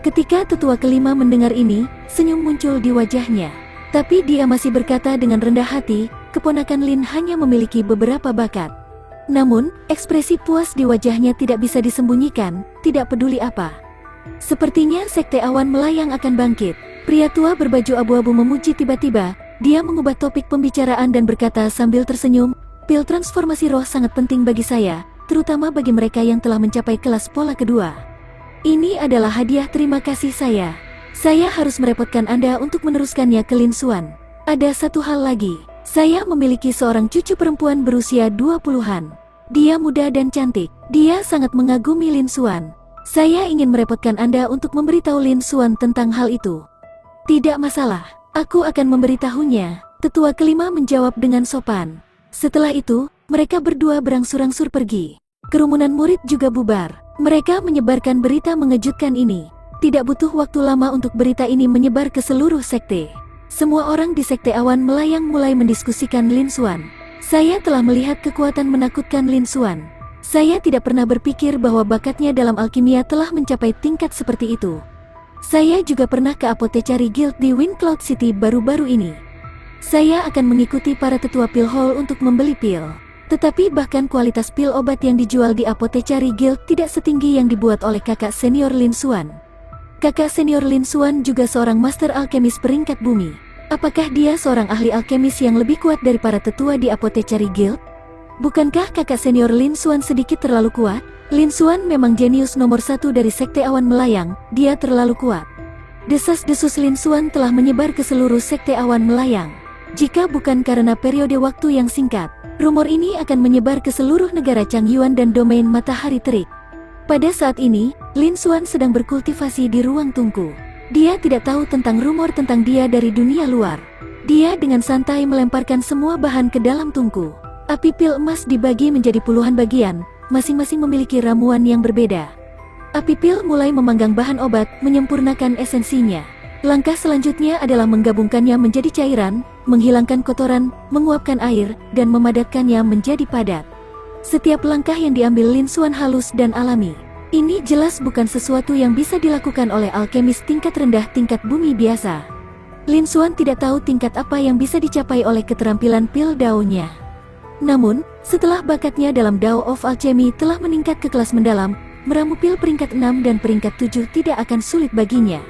Ketika tetua kelima mendengar ini, senyum muncul di wajahnya. Tapi dia masih berkata dengan rendah hati, keponakan Lin hanya memiliki beberapa bakat. Namun, ekspresi puas di wajahnya tidak bisa disembunyikan, tidak peduli apa. Sepertinya sekte awan melayang akan bangkit. Pria tua berbaju abu-abu memuji tiba-tiba, dia mengubah topik pembicaraan dan berkata sambil tersenyum, pil transformasi roh sangat penting bagi saya, terutama bagi mereka yang telah mencapai kelas pola kedua. Ini adalah hadiah terima kasih saya. Saya harus merepotkan Anda untuk meneruskannya ke Lin Xuan. Ada satu hal lagi, saya memiliki seorang cucu perempuan berusia 20-an. Dia muda dan cantik, dia sangat mengagumi Lin Xuan. Saya ingin merepotkan Anda untuk memberitahu Lin Xuan tentang hal itu. Tidak masalah, aku akan memberitahunya, tetua kelima menjawab dengan sopan. Setelah itu, mereka berdua berangsur-angsur pergi. Kerumunan murid juga bubar. Mereka menyebarkan berita mengejutkan ini. Tidak butuh waktu lama untuk berita ini menyebar ke seluruh sekte. Semua orang di sekte awan melayang mulai mendiskusikan Lin Xuan. Saya telah melihat kekuatan menakutkan Lin Xuan. Saya tidak pernah berpikir bahwa bakatnya dalam alkimia telah mencapai tingkat seperti itu. Saya juga pernah ke Apothecary Guild di Wind Cloud City baru-baru ini. Saya akan mengikuti para tetua pil hall untuk membeli pil. Tetapi bahkan kualitas pil obat yang dijual di Apothecary Guild tidak setinggi yang dibuat oleh kakak senior Lin Xuan. Kakak senior Lin Xuan juga seorang master alkemis peringkat bumi. Apakah dia seorang ahli alkemis yang lebih kuat dari para tetua di Apothecary Guild? Bukankah kakak senior Lin Xuan sedikit terlalu kuat? Lin Xuan memang jenius nomor 1 dari sekte awan melayang, dia terlalu kuat. Desas-desus Lin Xuan telah menyebar ke seluruh sekte awan melayang. Jika bukan karena periode waktu yang singkat, rumor ini akan menyebar ke seluruh negara Changyuan dan domain matahari terik. Pada saat ini, Lin Xuan sedang berkultivasi di ruang tungku. Dia tidak tahu tentang rumor tentang dia dari dunia luar. Dia dengan santai melemparkan semua bahan ke dalam tungku. Api pil emas dibagi menjadi puluhan bagian, masing-masing memiliki ramuan yang berbeda. Api pil mulai memanggang bahan obat, menyempurnakan esensinya. Langkah selanjutnya adalah menggabungkannya menjadi cairan, menghilangkan kotoran, menguapkan air, dan memadatkannya menjadi padat. Setiap langkah yang diambil Lin Xuan halus dan alami. Ini jelas bukan sesuatu yang bisa dilakukan oleh alkemis tingkat rendah tingkat bumi biasa. Lin Xuan tidak tahu tingkat apa yang bisa dicapai oleh keterampilan pil Dao-nya. Namun, setelah bakatnya dalam Dao of Alchemy telah meningkat ke kelas mendalam, meramu pil peringkat 6 dan peringkat 7 tidak akan sulit baginya.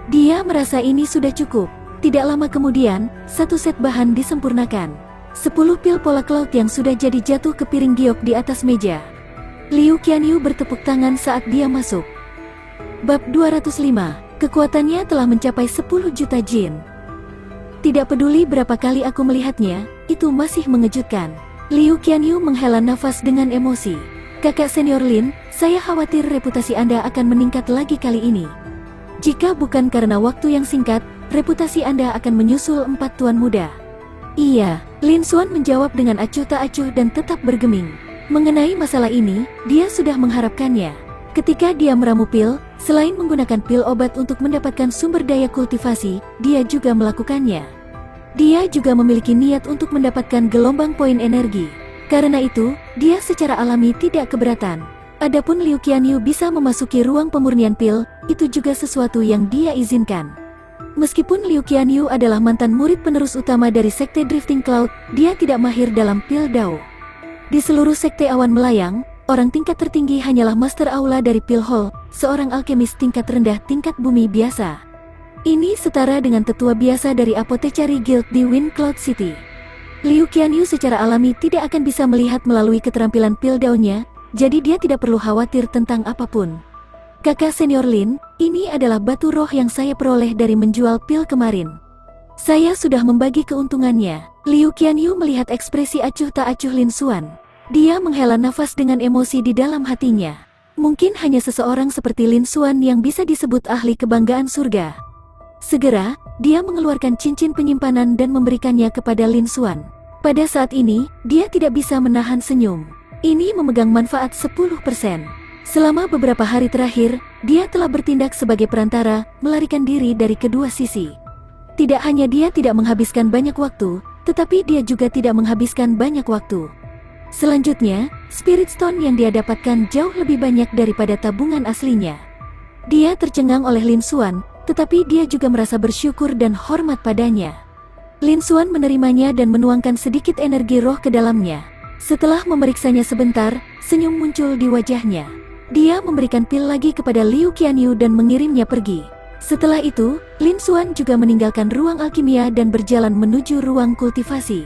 Dia merasa ini sudah cukup. Tidak lama kemudian, satu set bahan disempurnakan. 10 pil pola cloud yang sudah jadi jatuh ke piring giok di atas meja. Liu Qianyu bertepuk tangan saat dia masuk. Bab 205, kekuatannya telah mencapai 10 juta jin. Tidak peduli berapa kali aku melihatnya, itu masih mengejutkan. Liu Qianyu menghela nafas dengan emosi. Kakak senior Lin, saya khawatir reputasi Anda akan meningkat lagi kali ini. Jika bukan karena waktu yang singkat, reputasi Anda akan menyusul 4 tuan muda. Iya, Lin Xuan menjawab dengan acuh tak acuh dan tetap bergeming. Mengenai masalah ini, dia sudah mengharapkannya. Ketika dia meramu pil, selain menggunakan pil obat untuk mendapatkan sumber daya kultivasi, dia juga melakukannya. Dia juga memiliki niat untuk mendapatkan gelombang poin energi. Karena itu, dia secara alami tidak keberatan. Adapun Liu Qianyu bisa memasuki ruang pemurnian pil, itu juga sesuatu yang dia izinkan. Meskipun Liu Qianyu adalah mantan murid penerus utama dari Sekte Drifting Cloud, dia tidak mahir dalam pil Dao. Di seluruh Sekte Awan Melayang, orang tingkat tertinggi hanyalah Master Aula dari Pil Hall, seorang alkemis tingkat rendah tingkat bumi biasa. Ini setara dengan tetua biasa dari Apothecary Guild di Wind Cloud City. Liu Qianyu secara alami tidak akan bisa melihat melalui keterampilan pil Dao-nya, jadi dia tidak perlu khawatir tentang apapun. Kakak senior Lin, ini adalah batu roh yang saya peroleh dari menjual pil kemarin. Saya sudah membagi keuntungannya. Liu Qianyu melihat ekspresi acuh tak acuh Lin Xuan. Dia menghela nafas dengan emosi di dalam hatinya. Mungkin hanya seseorang seperti Lin Xuan yang bisa disebut ahli kebanggaan surga. Segera, dia mengeluarkan cincin penyimpanan dan memberikannya kepada Lin Xuan. Pada saat ini, dia tidak bisa menahan senyum. Ini memegang manfaat 10%. Selama beberapa hari terakhir, dia telah bertindak sebagai perantara, melarikan diri dari kedua sisi. Tidak hanya dia tidak menghabiskan banyak waktu, tetapi dia juga tidak menghabiskan banyak waktu. Selanjutnya, Spirit Stone yang dia dapatkan jauh lebih banyak daripada tabungan aslinya. Dia tercengang oleh Lin Xuan, tetapi dia juga merasa bersyukur dan hormat padanya. Lin Xuan menerimanya dan menuangkan sedikit energi roh ke dalamnya. Setelah memeriksanya sebentar, senyum muncul di wajahnya. Dia memberikan pil lagi kepada Liu Qianyu dan mengirimnya pergi. Setelah itu, Lin Xuan juga meninggalkan ruang alkimia dan berjalan menuju ruang kultivasi.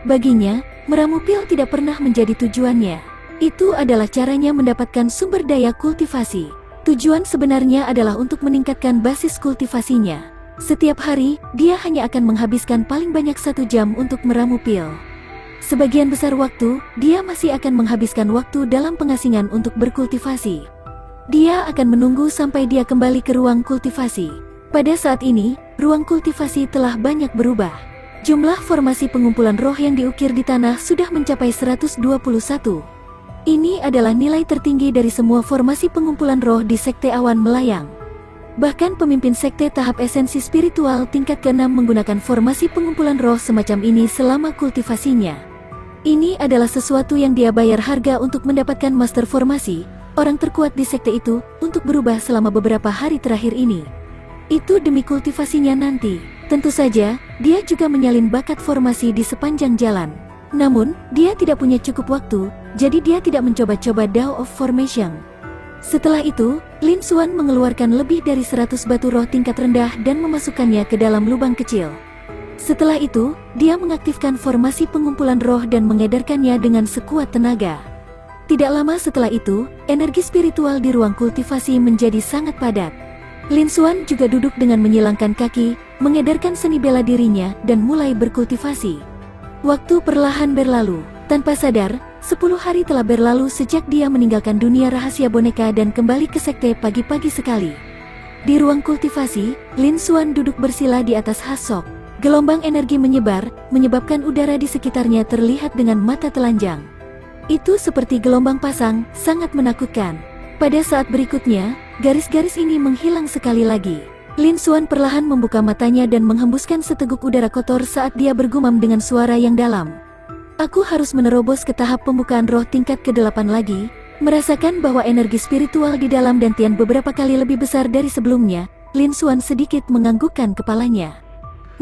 Baginya, meramu pil tidak pernah menjadi tujuannya. Itu adalah caranya mendapatkan sumber daya kultivasi. Tujuan sebenarnya adalah untuk meningkatkan basis kultivasinya. Setiap hari, dia hanya akan menghabiskan paling banyak 1 jam untuk meramu pil. Sebagian besar waktu, dia masih akan menghabiskan waktu dalam pengasingan untuk berkultivasi. Dia akan menunggu sampai dia kembali ke ruang kultivasi. Pada saat ini, ruang kultivasi telah banyak berubah. Jumlah formasi pengumpulan roh yang diukir di tanah sudah mencapai 121. Ini adalah nilai tertinggi dari semua formasi pengumpulan roh di Sekte Awan Melayang. Bahkan pemimpin sekte tahap esensi spiritual tingkat ke-6 menggunakan formasi pengumpulan roh semacam ini selama kultivasinya. Ini adalah sesuatu yang dia bayar harga untuk mendapatkan master formasi, orang terkuat di sekte itu, untuk berubah selama beberapa hari terakhir ini. Itu demi kultivasinya nanti. Tentu saja, dia juga menyalin bakat formasi di sepanjang jalan. Namun, dia tidak punya cukup waktu, jadi dia tidak mencoba-coba Dao of Formation. Setelah itu, Lin Xuan mengeluarkan lebih dari 100 batu roh tingkat rendah dan memasukkannya ke dalam lubang kecil. Setelah itu, dia mengaktifkan formasi pengumpulan roh dan mengedarkannya dengan sekuat tenaga. Tidak lama setelah itu, energi spiritual di ruang kultivasi menjadi sangat padat. Lin Xuan juga duduk dengan menyilangkan kaki, mengedarkan seni bela dirinya, dan mulai berkultivasi. Waktu perlahan berlalu. Tanpa sadar, 10 hari telah berlalu sejak dia meninggalkan dunia rahasia boneka dan kembali ke sekte pagi-pagi sekali. Di ruang kultivasi, Lin Xuan duduk bersila di atas hasok. Gelombang energi menyebar, menyebabkan udara di sekitarnya terlihat dengan mata telanjang. Itu seperti gelombang pasang, sangat menakutkan. Pada saat berikutnya, garis-garis ini menghilang sekali lagi. Lin Xuan perlahan membuka matanya dan menghembuskan seteguk udara kotor saat dia bergumam dengan suara yang dalam. Aku harus menerobos ke tahap pembukaan roh tingkat ke-8 lagi, merasakan bahwa energi spiritual di dalam dantian beberapa kali lebih besar dari sebelumnya. Lin Xuan sedikit menganggukkan kepalanya.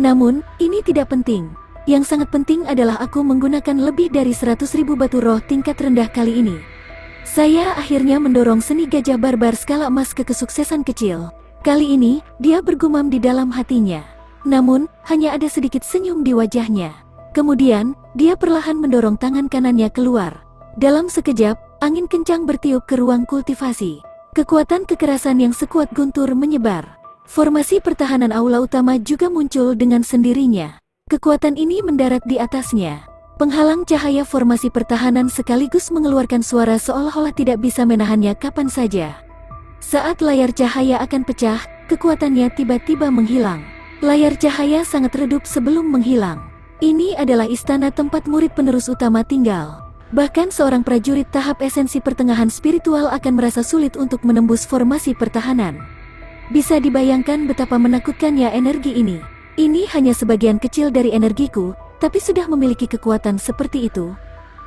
Namun, ini tidak penting. Yang sangat penting adalah aku menggunakan lebih dari 100.000 batu roh tingkat rendah kali ini. Saya akhirnya mendorong seni gajah barbar skala emas ke kesuksesan kecil. Kali ini, dia bergumam di dalam hatinya. Namun, hanya ada sedikit senyum di wajahnya. Kemudian, dia perlahan mendorong tangan kanannya keluar. Dalam sekejap, angin kencang bertiup ke ruang kultivasi. Kekuatan kekerasan yang sekuat guntur menyebar. Formasi pertahanan aula utama juga muncul dengan sendirinya. Kekuatan ini mendarat di atasnya. Penghalang cahaya formasi pertahanan sekaligus mengeluarkan suara seolah-olah tidak bisa menahannya kapan saja. Saat layar cahaya akan pecah, kekuatannya tiba-tiba menghilang. Layar cahaya sangat redup sebelum menghilang. Ini adalah istana tempat murid penerus utama tinggal. Bahkan seorang prajurit tahap esensi pertengahan spiritual akan merasa sulit untuk menembus formasi pertahanan. Bisa dibayangkan betapa menakutkannya energi ini. Ini hanya sebagian kecil dari energiku, tapi sudah memiliki kekuatan seperti itu.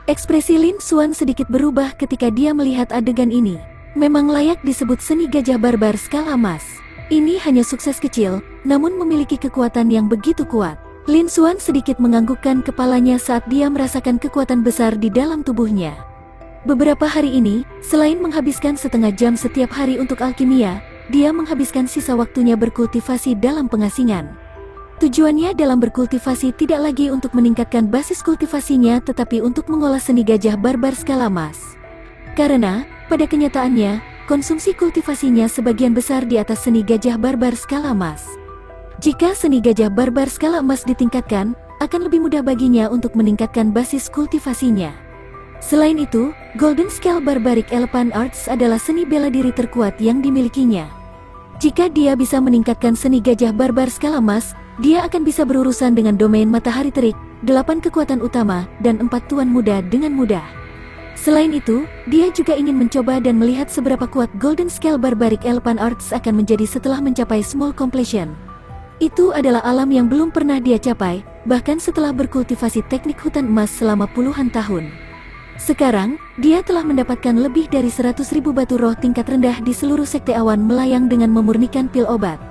Ekspresi Lin Xuan sedikit berubah ketika dia melihat adegan ini. Memang layak disebut seni gajah barbar skala emas. Ini hanya sukses kecil, namun memiliki kekuatan yang begitu kuat. Lin Xuan sedikit menganggukkan kepalanya saat dia merasakan kekuatan besar di dalam tubuhnya. Beberapa hari ini, selain menghabiskan setengah jam setiap hari untuk alkimia, dia menghabiskan sisa waktunya berkultivasi dalam pengasingan. Tujuannya dalam berkultivasi tidak lagi untuk meningkatkan basis kultivasinya tetapi untuk mengolah seni gajah barbar skala emas. Karena, pada kenyataannya, konsumsi kultivasinya sebagian besar di atas seni gajah barbar skala emas. Jika seni gajah barbar skala emas ditingkatkan, akan lebih mudah baginya untuk meningkatkan basis kultivasinya. Selain itu, Golden Scale Barbaric Elephant Arts adalah seni bela diri terkuat yang dimilikinya. Jika dia bisa meningkatkan seni gajah barbar skala emas, dia akan bisa berurusan dengan domain matahari terik, 8 kekuatan utama, dan 4 tuan muda dengan mudah. Selain itu, dia juga ingin mencoba dan melihat seberapa kuat Golden Scale Barbaric Elephant Arts akan menjadi setelah mencapai small completion. Itu adalah alam yang belum pernah dia capai, bahkan setelah berkultivasi teknik hutan emas selama puluhan tahun. Sekarang, dia telah mendapatkan lebih dari 100.000 batu roh tingkat rendah di seluruh sekte awan melayang dengan memurnikan pil obat.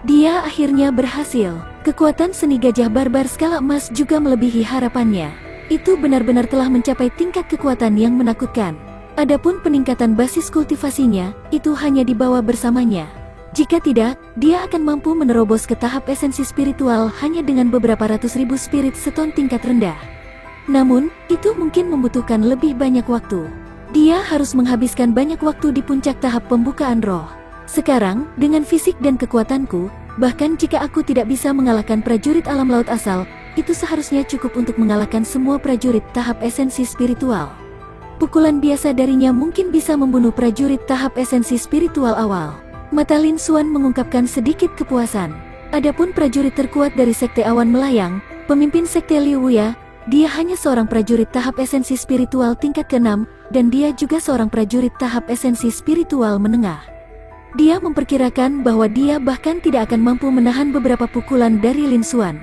Dia akhirnya berhasil. Kekuatan seni gajah barbar skala emas juga melebihi harapannya. Itu benar-benar telah mencapai tingkat kekuatan yang menakutkan. Adapun peningkatan basis kultivasinya, itu hanya dibawa bersamanya. Jika tidak, dia akan mampu menerobos ke tahap esensi spiritual hanya dengan beberapa ratus ribu spirit stone tingkat rendah. Namun, itu mungkin membutuhkan lebih banyak waktu. Dia harus menghabiskan banyak waktu di puncak tahap pembukaan roh. Sekarang, dengan fisik dan kekuatanku, bahkan jika aku tidak bisa mengalahkan prajurit alam laut asal, itu seharusnya cukup untuk mengalahkan semua prajurit tahap esensi spiritual. Pukulan biasa darinya mungkin bisa membunuh prajurit tahap esensi spiritual awal. Mata Lin Xuan mengungkapkan sedikit kepuasan. Adapun prajurit terkuat dari Sekte Awan Melayang, pemimpin Sekte Liu Wuya, dia hanya seorang prajurit tahap esensi spiritual tingkat ke-6, dan dia juga seorang prajurit tahap esensi spiritual menengah. Dia memperkirakan bahwa dia bahkan tidak akan mampu menahan beberapa pukulan dari Lin Xuan.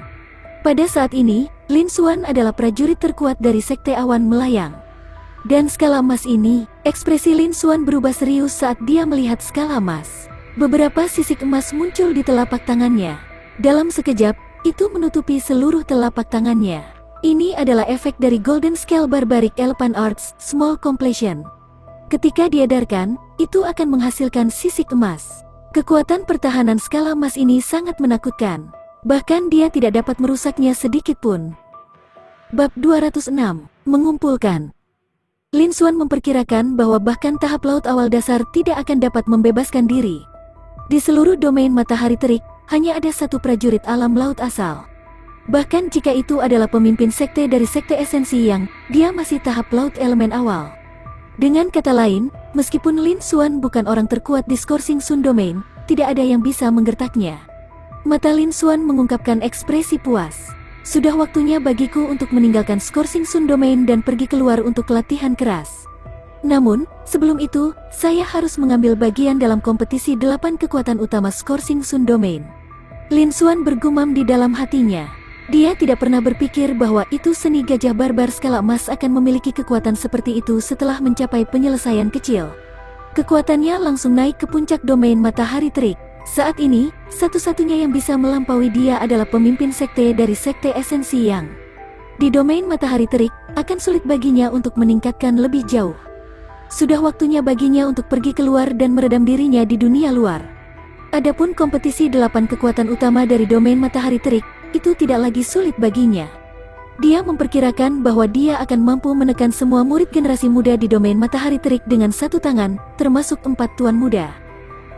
Pada saat ini, Lin Xuan adalah prajurit terkuat dari Sekte Awan Melayang. Dan skala emas ini, ekspresi Lin Xuan berubah serius saat dia melihat skala emas. Beberapa sisik emas muncul di telapak tangannya. Dalam sekejap, itu menutupi seluruh telapak tangannya. Ini adalah efek dari Golden Scale Barbaric Elephant Arts Small Completion. Ketika diedarkan, itu akan menghasilkan sisik emas. Kekuatan pertahanan skala emas ini sangat menakutkan. Bahkan dia tidak dapat merusaknya sedikit pun. Bab 206, Mengumpulkan. Lin Xuan memperkirakan bahwa bahkan tahap laut awal dasar tidak akan dapat membebaskan diri. Di seluruh domain matahari terik, hanya ada satu prajurit alam laut asal. Bahkan jika itu adalah pemimpin sekte dari sekte esensi yang, dia masih tahap laut elemen awal. Dengan kata lain, meskipun Lin Xuan bukan orang terkuat di Scourging Sun Domain, tidak ada yang bisa menggertaknya. Mata Lin Xuan mengungkapkan ekspresi puas. Sudah waktunya bagiku untuk meninggalkan Scourging Sun Domain dan pergi keluar untuk latihan keras. Namun, sebelum itu, saya harus mengambil bagian dalam kompetisi 8 kekuatan utama Scourging Sun Domain. Lin Xuan bergumam di dalam hatinya. Dia tidak pernah berpikir bahwa itu seni gajah barbar skala emas akan memiliki kekuatan seperti itu setelah mencapai penyelesaian kecil. Kekuatannya langsung naik ke puncak domain matahari terik. Saat ini, satu-satunya yang bisa melampaui dia adalah pemimpin sekte dari sekte esensi yang di domain matahari terik, akan sulit baginya untuk meningkatkan lebih jauh. Sudah waktunya baginya untuk pergi keluar dan meredam dirinya di dunia luar. Adapun kompetisi 8 kekuatan utama dari domain matahari terik, itu tidak lagi sulit baginya. Dia memperkirakan bahwa dia akan mampu menekan semua murid generasi muda di domain matahari terik dengan satu tangan, termasuk 4 tuan muda.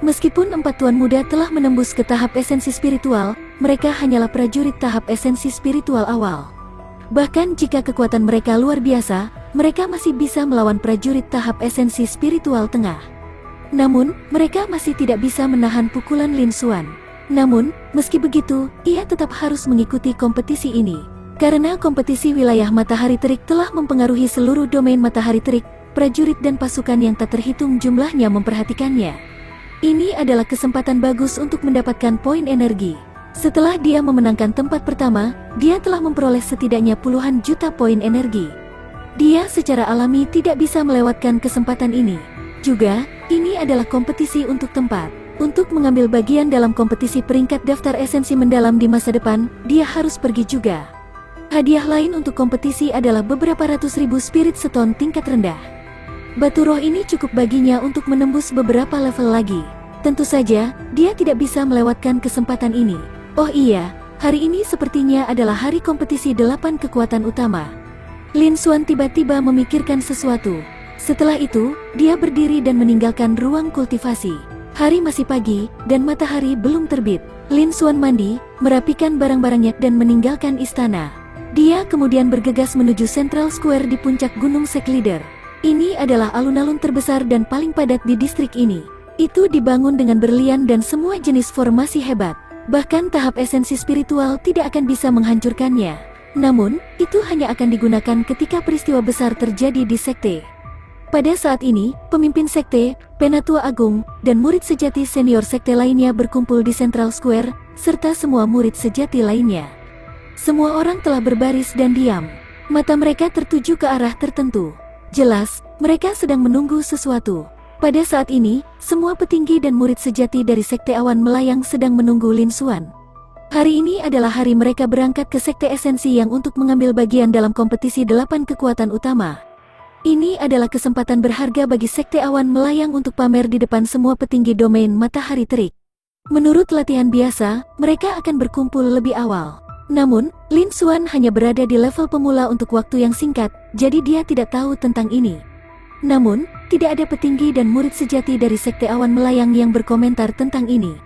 Meskipun 4 tuan muda telah menembus ke tahap esensi spiritual, mereka hanyalah prajurit tahap esensi spiritual awal. Bahkan jika kekuatan mereka luar biasa, mereka masih bisa melawan prajurit tahap esensi spiritual tengah. Namun, mereka masih tidak bisa menahan pukulan Lin Xuan. Namun, meski begitu, ia tetap harus mengikuti kompetisi ini. Karena kompetisi wilayah matahari terik telah mempengaruhi seluruh domain matahari terik, prajurit dan pasukan yang tak terhitung jumlahnya memperhatikannya. Ini adalah kesempatan bagus untuk mendapatkan poin energi. Setelah dia memenangkan tempat pertama, dia telah memperoleh setidaknya puluhan juta poin energi. Dia secara alami tidak bisa melewatkan kesempatan ini. Juga, ini adalah kompetisi untuk tempat. Untuk mengambil bagian dalam kompetisi peringkat daftar esensi mendalam di masa depan, dia harus pergi juga. Hadiah lain untuk kompetisi adalah beberapa ratus ribu spirit stone tingkat rendah. Batu roh ini cukup baginya untuk menembus beberapa level lagi. Tentu saja, dia tidak bisa melewatkan kesempatan ini. Oh iya, hari ini sepertinya adalah hari kompetisi 8 kekuatan utama. Lin Xuan tiba-tiba memikirkan sesuatu. Setelah itu, dia berdiri dan meninggalkan ruang kultivasi. Hari masih pagi, dan matahari belum terbit. Lin Xuan mandi, merapikan barang-barangnya dan meninggalkan istana. Dia kemudian bergegas menuju Central Square di puncak Gunung Seklider. Ini adalah alun-alun terbesar dan paling padat di distrik ini. Itu dibangun dengan berlian dan semua jenis formasi hebat. Bahkan tahap esensi spiritual tidak akan bisa menghancurkannya. Namun, itu hanya akan digunakan ketika peristiwa besar terjadi di sekte. Pada saat ini, pemimpin sekte, penatua agung, dan murid sejati senior sekte lainnya berkumpul di Central Square, serta semua murid sejati lainnya. Semua orang telah berbaris dan diam. Mata mereka tertuju ke arah tertentu. Jelas, mereka sedang menunggu sesuatu. Pada saat ini, semua petinggi dan murid sejati dari Sekte Awan Melayang sedang menunggu Lin Xuan. Hari ini adalah hari mereka berangkat ke Sekte Esensi yang untuk mengambil bagian dalam kompetisi 8 kekuatan utama. Ini adalah kesempatan berharga bagi Sekte Awan Melayang untuk pamer di depan semua petinggi domain matahari terik. Menurut latihan biasa, mereka akan berkumpul lebih awal. Namun, Lin Xuan hanya berada di level pemula untuk waktu yang singkat, jadi dia tidak tahu tentang ini. Namun, tidak ada petinggi dan murid sejati dari Sekte Awan Melayang yang berkomentar tentang ini.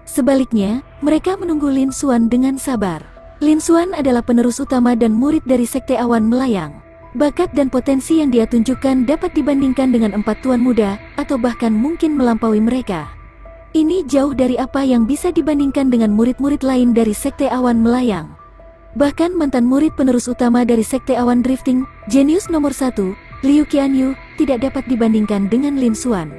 Sebaliknya, mereka menunggu Lin Xuan dengan sabar. Lin Xuan adalah penerus utama dan murid dari Sekte Awan Melayang. Bakat dan potensi yang dia tunjukkan dapat dibandingkan dengan 4 tuan muda, atau bahkan mungkin melampaui mereka. Ini jauh dari apa yang bisa dibandingkan dengan murid-murid lain dari Sekte Awan Melayang. Bahkan mantan murid penerus utama dari Sekte Awan Drifting, jenius nomor 1, Liu Qianyu, tidak dapat dibandingkan dengan Lin Xuan.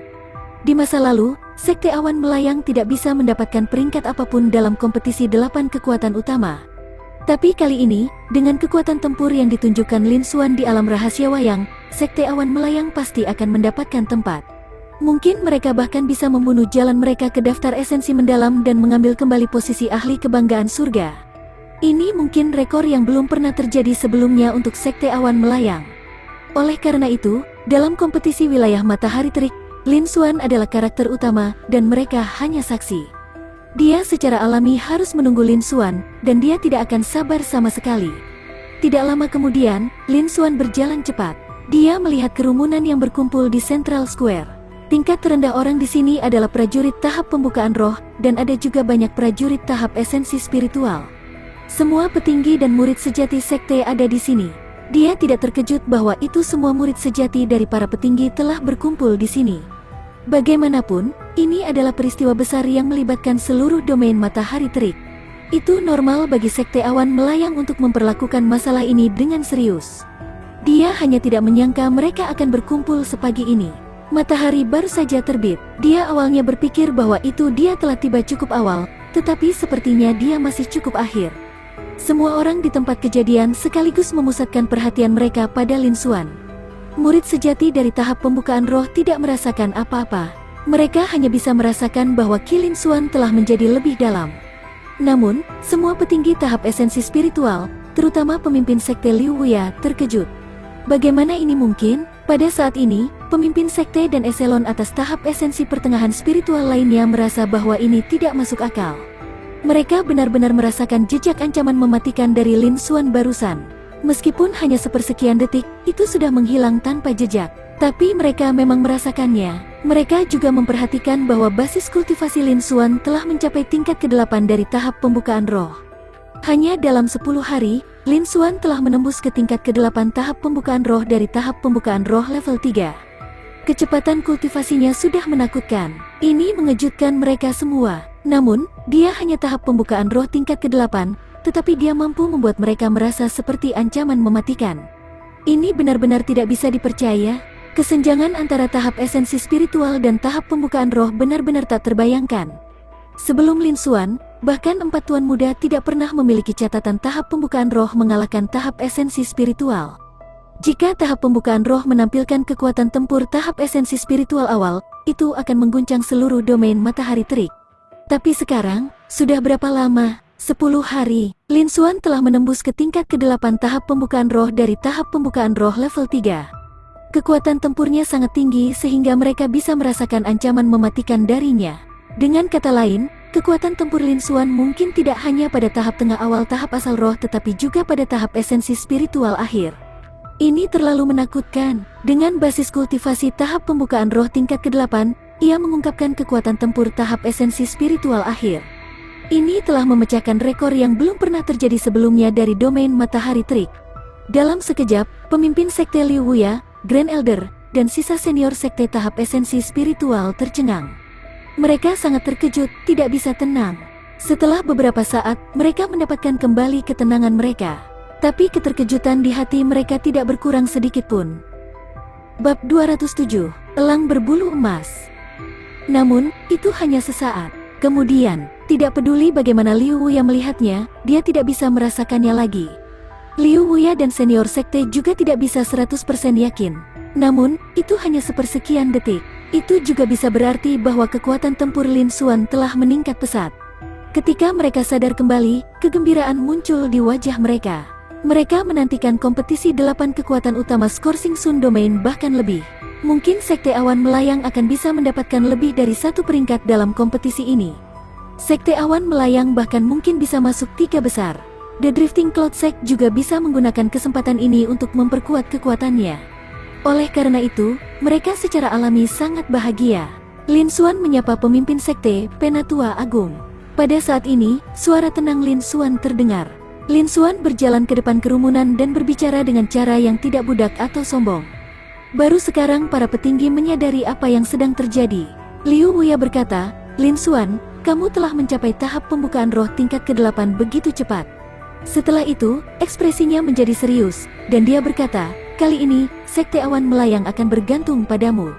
Di masa lalu, Sekte Awan Melayang tidak bisa mendapatkan peringkat apapun dalam kompetisi 8 kekuatan utama. Tapi kali ini, dengan kekuatan tempur yang ditunjukkan Lin Xuan di alam rahasia wayang, Sekte Awan Melayang pasti akan mendapatkan tempat. Mungkin mereka bahkan bisa membunuh jalan mereka ke daftar esensi mendalam dan mengambil kembali posisi ahli kebanggaan surga. Ini mungkin rekor yang belum pernah terjadi sebelumnya untuk Sekte Awan Melayang. Oleh karena itu, dalam kompetisi wilayah matahari terik, Lin Xuan adalah karakter utama dan mereka hanya saksi. Dia secara alami harus menunggu Lin Xuan, dan dia tidak akan sabar sama sekali. Tidak lama kemudian, Lin Xuan berjalan cepat. Dia melihat kerumunan yang berkumpul di Central Square. Tingkat terendah orang di sini adalah prajurit tahap pembukaan roh, dan ada juga banyak prajurit tahap esensi spiritual. Semua petinggi dan murid sejati sekte ada di sini. Dia tidak terkejut bahwa itu semua murid sejati dari para petinggi telah berkumpul di sini. Bagaimanapun, ini adalah peristiwa besar yang melibatkan seluruh domain matahari terik. Itu normal bagi Sekte Awan Melayang untuk memperlakukan masalah ini dengan serius. Dia hanya tidak menyangka mereka akan berkumpul sepagi ini. Matahari baru saja terbit. Dia awalnya berpikir bahwa itu dia telah tiba cukup awal, tetapi sepertinya dia masih cukup akhir. Semua orang di tempat kejadian sekaligus memusatkan perhatian mereka pada Lin Xuan. Murid sejati dari tahap pembukaan roh tidak merasakan apa-apa. Mereka hanya bisa merasakan bahwa Qi Lin Xuan telah menjadi lebih dalam. Namun, semua petinggi tahap esensi spiritual, terutama pemimpin Sekte Liu Wuya, terkejut. Bagaimana ini mungkin? Pada saat ini, pemimpin sekte dan eselon atas tahap esensi pertengahan spiritual lainnya merasa bahwa ini tidak masuk akal. Mereka benar-benar merasakan jejak ancaman mematikan dari Lin Xuan barusan. Meskipun hanya sepersekian detik, itu sudah menghilang tanpa jejak. Tapi mereka memang merasakannya. Mereka juga memperhatikan bahwa basis kultivasi Lin Xuan telah mencapai tingkat ke-8 dari tahap pembukaan roh. Hanya dalam 10 hari, Lin Xuan telah menembus ke tingkat ke-8 tahap pembukaan roh dari tahap pembukaan roh level 3. Kecepatan kultivasinya sudah menakutkan. Ini mengejutkan mereka semua. Namun, dia hanya tahap pembukaan roh tingkat ke-8, tetapi dia mampu membuat mereka merasa seperti ancaman mematikan. Ini benar-benar tidak bisa dipercaya. Kesenjangan antara tahap esensi spiritual dan tahap pembukaan roh benar-benar tak terbayangkan. Sebelum Lin Xuan, bahkan 4 tuan muda tidak pernah memiliki catatan tahap pembukaan roh mengalahkan tahap esensi spiritual. Jika tahap pembukaan roh menampilkan kekuatan tempur tahap esensi spiritual awal, itu akan mengguncang seluruh domain matahari terik. Tapi sekarang, sudah berapa lama? 10 hari, Lin Xuan telah menembus ke tingkat ke-8 tahap pembukaan roh dari tahap pembukaan roh level 3. Kekuatan tempurnya sangat tinggi sehingga mereka bisa merasakan ancaman mematikan darinya. Dengan kata lain, kekuatan tempur Lin Xuan mungkin tidak hanya pada tahap tengah awal tahap asal roh tetapi juga pada tahap esensi spiritual akhir. Ini terlalu menakutkan. Dengan basis kultivasi tahap pembukaan roh tingkat ke-8, ia mengungkapkan kekuatan tempur tahap esensi spiritual akhir. Ini telah memecahkan rekor yang belum pernah terjadi sebelumnya dari domain matahari terik. Dalam sekejap, pemimpin Sekte Liu Wuya, Grand Elder, dan sisa senior sekte tahap esensi spiritual tercengang. Mereka sangat terkejut, tidak bisa tenang. Setelah beberapa saat, mereka mendapatkan kembali ketenangan mereka. Tapi keterkejutan di hati mereka tidak berkurang sedikit pun. Bab 207, Elang Berbulu Emas. Namun, itu hanya sesaat. Kemudian, tidak peduli bagaimana Liu Wuya melihatnya, dia tidak bisa merasakannya lagi. Liu Wuya dan senior sekte juga tidak bisa 100% yakin. Namun, itu hanya sepersekian detik. Itu juga bisa berarti bahwa kekuatan tempur Lin Xuan telah meningkat pesat. Ketika mereka sadar kembali, kegembiraan muncul di wajah mereka. Mereka menantikan kompetisi 8 kekuatan utama Scoring Sun Domain bahkan lebih. Mungkin Sekte Awan Melayang akan bisa mendapatkan lebih dari 1 peringkat dalam kompetisi ini. Sekte Awan Melayang bahkan mungkin bisa masuk 3 besar. The Drifting Cloud Sect juga bisa menggunakan kesempatan ini untuk memperkuat kekuatannya. Oleh karena itu, mereka secara alami sangat bahagia. Lin Xuan menyapa pemimpin sekte, Penatua Agung. Pada saat ini, suara tenang Lin Xuan terdengar. Lin Xuan berjalan ke depan kerumunan dan berbicara dengan cara yang tidak budak atau sombong. Baru sekarang para petinggi menyadari apa yang sedang terjadi. Liu Wuya berkata, Lin Xuan, kamu telah mencapai tahap pembukaan roh tingkat ke-8 begitu cepat. Setelah itu, ekspresinya menjadi serius, dan dia berkata, kali ini, Sekte Awan Melayang akan bergantung padamu.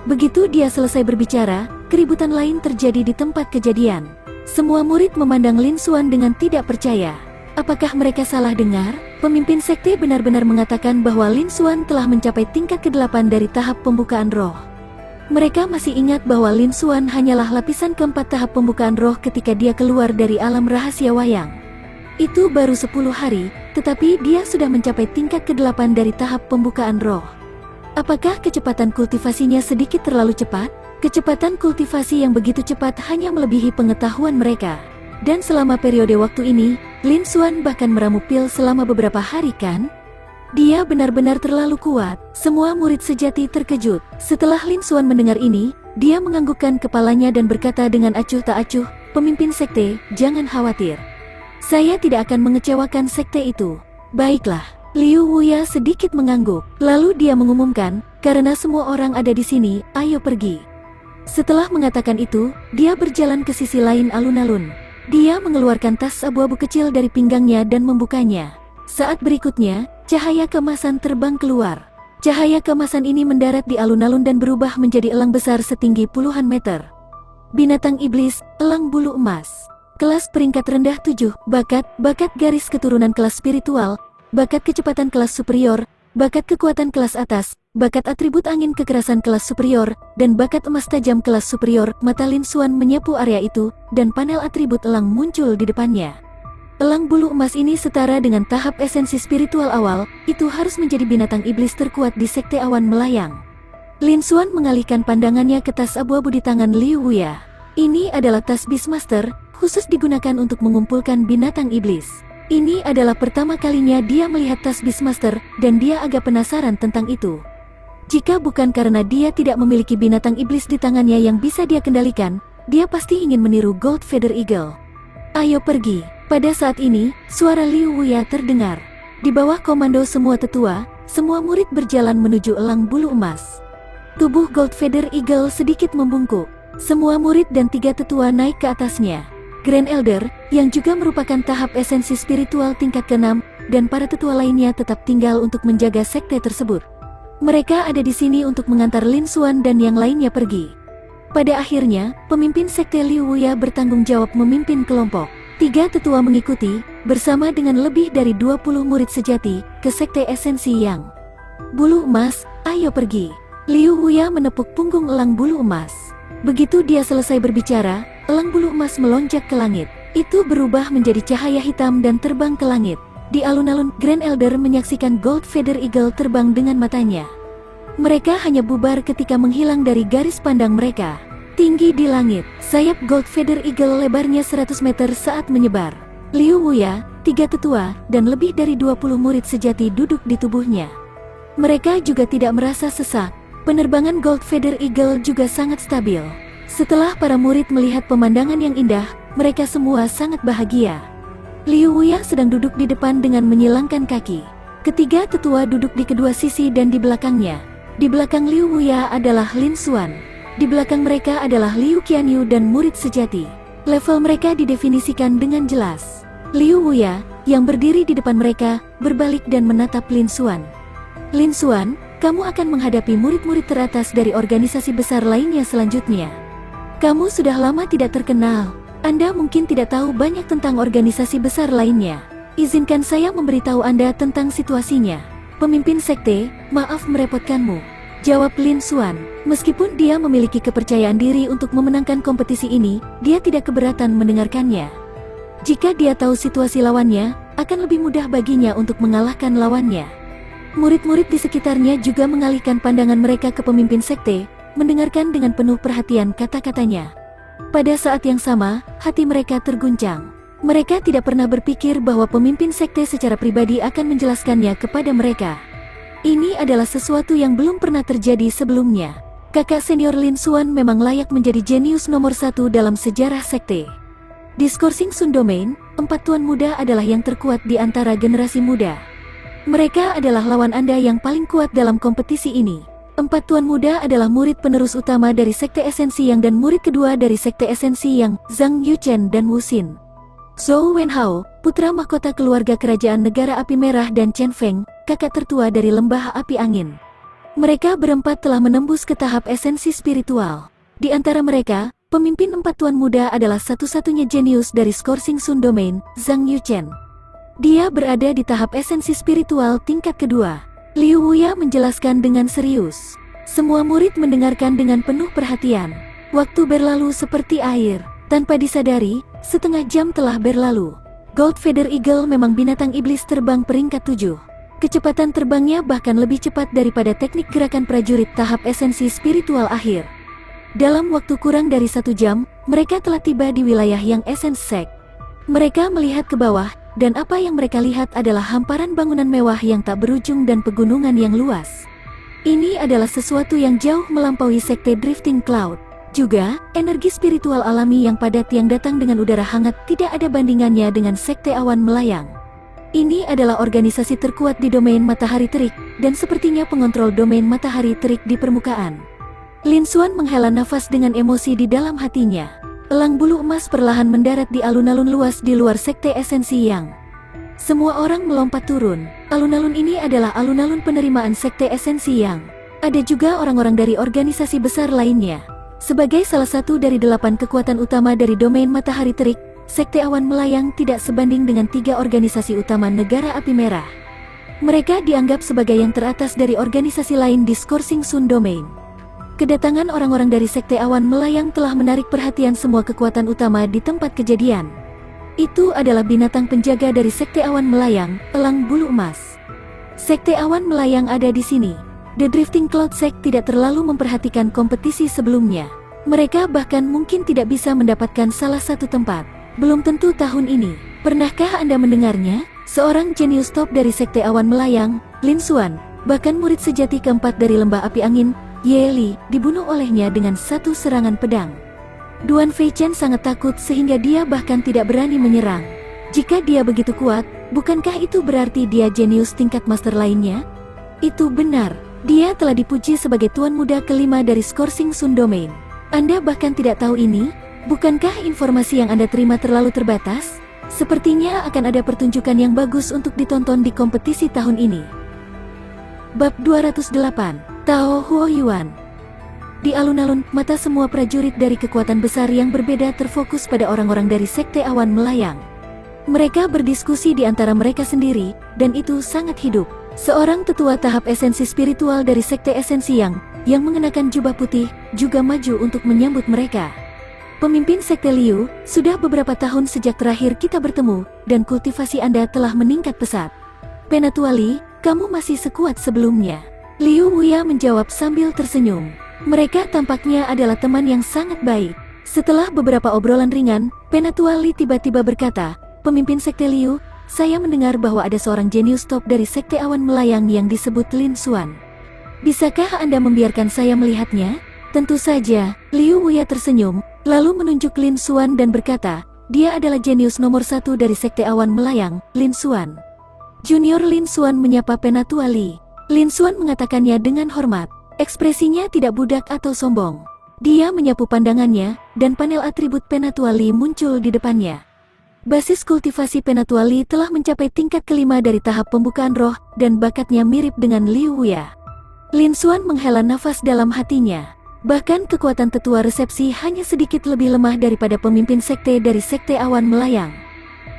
Begitu dia selesai berbicara, keributan lain terjadi di tempat kejadian. Semua murid memandang Lin Xuan dengan tidak percaya. Apakah mereka salah dengar? Pemimpin sekte benar-benar mengatakan bahwa Lin Xuan telah mencapai tingkat ke-8 dari tahap pembukaan roh. Mereka masih ingat bahwa Lin Xuan hanyalah lapisan keempat tahap pembukaan roh ketika dia keluar dari alam rahasia wayang. Itu baru 10 hari, tetapi dia sudah mencapai tingkat ke-8 dari tahap pembukaan roh. Apakah kecepatan kultivasinya sedikit terlalu cepat? Kecepatan kultivasi yang begitu cepat hanya melebihi pengetahuan mereka. Dan selama periode waktu ini, Lin Xuan bahkan meramu pil selama beberapa hari kan? Dia benar-benar terlalu kuat. Semua murid sejati terkejut. Setelah Lin Xuan mendengar ini, dia menganggukkan kepalanya dan berkata dengan acuh tak acuh, pemimpin sekte, jangan khawatir. Saya tidak akan mengecewakan sekte itu. Baiklah. Liu Wuya sedikit mengangguk. Lalu dia mengumumkan, karena semua orang ada di sini, ayo pergi. Setelah mengatakan itu, dia berjalan ke sisi lain alun-alun. Dia mengeluarkan tas abu-abu kecil dari pinggangnya dan membukanya. Saat berikutnya, cahaya keemasan terbang keluar. Cahaya keemasan ini mendarat di alun-alun dan berubah menjadi elang besar setinggi puluhan meter. Binatang iblis, elang bulu emas. Kelas peringkat rendah 7, bakat garis keturunan kelas spiritual, bakat kecepatan kelas superior, bakat kekuatan kelas atas, bakat atribut angin kekerasan kelas superior, dan bakat emas tajam kelas superior. Mata Lin Xuan menyapu area itu, dan panel atribut elang muncul di depannya. Elang bulu emas ini setara dengan tahap esensi spiritual awal, itu harus menjadi binatang iblis terkuat di sekte awan melayang. Lin Xuan mengalihkan pandangannya ke tas abu-abu di tangan Liu Wuya. Ini adalah tas Beastmaster, khusus digunakan untuk mengumpulkan binatang iblis. Ini adalah pertama kalinya dia melihat tas Beastmaster, dan dia agak penasaran tentang itu. Jika bukan karena dia tidak memiliki binatang iblis di tangannya yang bisa dia kendalikan, dia pasti ingin meniru Gold Feather Eagle. Ayo pergi. Pada saat ini, suara Liu Wuya terdengar. Di bawah komando semua tetua, semua murid berjalan menuju elang bulu emas. Tubuh Gold Feather Eagle sedikit membungkuk. Semua murid dan 3 tetua naik ke atasnya. Grand Elder, yang juga merupakan tahap esensi spiritual tingkat ke-6, dan para tetua lainnya tetap tinggal untuk menjaga sekte tersebut. Mereka ada di sini untuk mengantar Lin Xuan dan yang lainnya pergi. Pada akhirnya, pemimpin sekte Liu Wuya bertanggung jawab memimpin kelompok. 3 tetua mengikuti, bersama dengan lebih dari 20 murid sejati, ke sekte esensi yang bulu emas. Ayo pergi. Liu Wuya menepuk punggung elang bulu emas. Begitu dia selesai berbicara, elang bulu emas melonjak ke langit. Itu berubah menjadi cahaya hitam dan terbang ke langit. Di alun-alun, Grand Elder menyaksikan Gold Feather Eagle terbang dengan matanya. Mereka hanya bubar ketika menghilang dari garis pandang mereka. Tinggi di langit, sayap Gold Feather Eagle lebarnya 100 meter saat menyebar. Liu Wuya, 3 tetua, dan lebih dari 20 murid sejati duduk di tubuhnya. Mereka juga tidak merasa sesak. Penerbangan Gold Feather Eagle juga sangat stabil. Setelah para murid melihat pemandangan yang indah, mereka semua sangat bahagia. Liu Wuya sedang duduk di depan dengan menyilangkan kaki. Ketiga tetua duduk di kedua sisi dan di belakangnya. Di belakang Liu Wuya adalah Lin Xuan. Di belakang mereka adalah Liu Qianyu dan murid sejati. Level mereka didefinisikan dengan jelas. Liu Wuya, yang berdiri di depan mereka, berbalik dan menatap Lin Xuan. Lin Xuan, kamu akan menghadapi murid-murid teratas dari organisasi besar lainnya selanjutnya. Kamu sudah lama tidak terkenal. Anda mungkin tidak tahu banyak tentang organisasi besar lainnya. Izinkan saya memberitahu Anda tentang situasinya. Pemimpin sekte, maaf merepotkanmu, jawab Lin Xuan. Meskipun dia memiliki kepercayaan diri untuk memenangkan kompetisi ini, dia tidak keberatan mendengarkannya. Jika dia tahu situasi lawannya, akan lebih mudah baginya untuk mengalahkan lawannya. Murid-murid di sekitarnya juga mengalihkan pandangan mereka ke pemimpin sekte, mendengarkan dengan penuh perhatian kata-katanya. Pada saat yang sama, hati mereka terguncang. Mereka tidak pernah berpikir bahwa pemimpin sekte secara pribadi akan menjelaskannya kepada mereka. Ini adalah sesuatu yang belum pernah terjadi sebelumnya. Kakak senior Lin Xuan memang layak menjadi jenius nomor 1 dalam sejarah sekte. Di Scorsing Sun Domain, 4 tuan muda adalah yang terkuat di antara generasi muda. Mereka adalah lawan Anda yang paling kuat dalam kompetisi ini. 4 tuan muda adalah murid penerus utama dari sekte esensi Yang dan murid kedua dari sekte esensi Yang, Zhang Yuchen dan Wu Xin. Zhou Wenhao, putra mahkota keluarga kerajaan negara api merah, dan Chen Feng, kakak tertua dari lembah api angin. Mereka berempat telah menembus ke tahap esensi spiritual. Di antara mereka, pemimpin 4 tuan muda adalah satu-satunya jenius dari Scorsing Sun Domain, Zhang Yuchen. Dia berada di tahap esensi spiritual tingkat kedua. Liu Wuya menjelaskan dengan serius. Semua murid mendengarkan dengan penuh perhatian. Waktu berlalu seperti air. Tanpa disadari, setengah jam telah berlalu. Gold Feather Eagle memang binatang iblis terbang peringkat 7. Kecepatan terbangnya bahkan lebih cepat daripada teknik gerakan prajurit tahap esensi spiritual akhir. Dalam waktu kurang dari 1 jam, mereka telah tiba di wilayah Yang Essence Sect. Mereka melihat ke bawah, dan apa yang mereka lihat adalah hamparan bangunan mewah yang tak berujung dan pegunungan yang luas. Ini adalah sesuatu yang jauh melampaui sekte Drifting Cloud. Juga, energi spiritual alami yang padat yang datang dengan udara hangat tidak ada bandingannya dengan sekte awan melayang. Ini adalah organisasi terkuat di domain matahari terik, dan sepertinya pengontrol domain matahari terik di permukaan. Lin Xuan menghela nafas dengan emosi di dalam hatinya. Elang bulu emas perlahan mendarat di alun-alun luas di luar sekte esensi Yang. Semua orang melompat turun. Alun-alun ini adalah alun-alun penerimaan sekte esensi Yang. Ada juga orang-orang dari organisasi besar lainnya. Sebagai salah satu dari 8 kekuatan utama dari domain matahari terik, sekte awan melayang tidak sebanding dengan 3 organisasi utama negara api merah. Mereka dianggap sebagai yang teratas dari organisasi lain di Scourging Sun Domain. Kedatangan orang-orang dari sekte awan melayang telah menarik perhatian semua kekuatan utama di tempat kejadian. Itu adalah binatang penjaga dari sekte awan melayang, elang bulu emas. Sekte awan melayang ada di sini. The Drifting Cloud Sect tidak terlalu memperhatikan kompetisi sebelumnya. Mereka bahkan mungkin tidak bisa mendapatkan salah satu tempat. Belum tentu tahun ini. Pernahkah Anda mendengarnya? Seorang jenius top dari sekte awan melayang, Lin Xuan, bahkan murid sejati keempat dari lembah api angin, Ye Li, dibunuh olehnya dengan satu serangan pedang. Duan Feichen sangat takut sehingga dia bahkan tidak berani menyerang. Jika dia begitu kuat, bukankah itu berarti dia jenius tingkat master lainnya? Itu benar, dia telah dipuji sebagai tuan muda kelima dari Scourging Sun Domain. Anda bahkan tidak tahu ini? Bukankah informasi yang Anda terima terlalu terbatas? Sepertinya akan ada pertunjukan yang bagus untuk ditonton di kompetisi tahun ini. Bab 208, Tao Huo Yuan. Di alun-alun, mata semua prajurit dari kekuatan besar yang berbeda terfokus pada orang-orang dari sekte awan melayang. Mereka berdiskusi di antara mereka sendiri, dan itu sangat hidup. Seorang tetua tahap esensi spiritual dari sekte esensi yang mengenakan jubah putih, juga maju untuk menyambut mereka. Pemimpin sekte Liu, sudah beberapa tahun sejak terakhir kita bertemu, dan kultivasi Anda telah meningkat pesat. Penatua Li, kamu masih sekuat sebelumnya. Liu Wuya menjawab sambil tersenyum. Mereka tampaknya adalah teman yang sangat baik. Setelah beberapa obrolan ringan, Penatua Li tiba-tiba berkata, "Pemimpin sekte Liu, saya mendengar bahwa ada seorang jenius top dari sekte awan melayang yang disebut Lin Xuan. Bisakah Anda membiarkan saya melihatnya?" Tentu saja, Liu Wuya tersenyum, lalu menunjuk Lin Xuan dan berkata, "Dia adalah jenius nomor 1 dari sekte awan melayang, Lin Xuan." Junior Lin Xuan menyapa Penatua Li. Lin Xuan mengatakannya dengan hormat. Ekspresinya tidak budak atau sombong. Dia menyapu pandangannya, dan panel atribut Penatua Li muncul di depannya. Basis kultivasi Penatua Li telah mencapai tingkat kelima dari tahap pembukaan roh, dan bakatnya mirip dengan Liu Wuya. Lin Xuan menghela nafas dalam hatinya. Bahkan kekuatan tetua resepsi hanya sedikit lebih lemah daripada pemimpin sekte dari sekte awan melayang.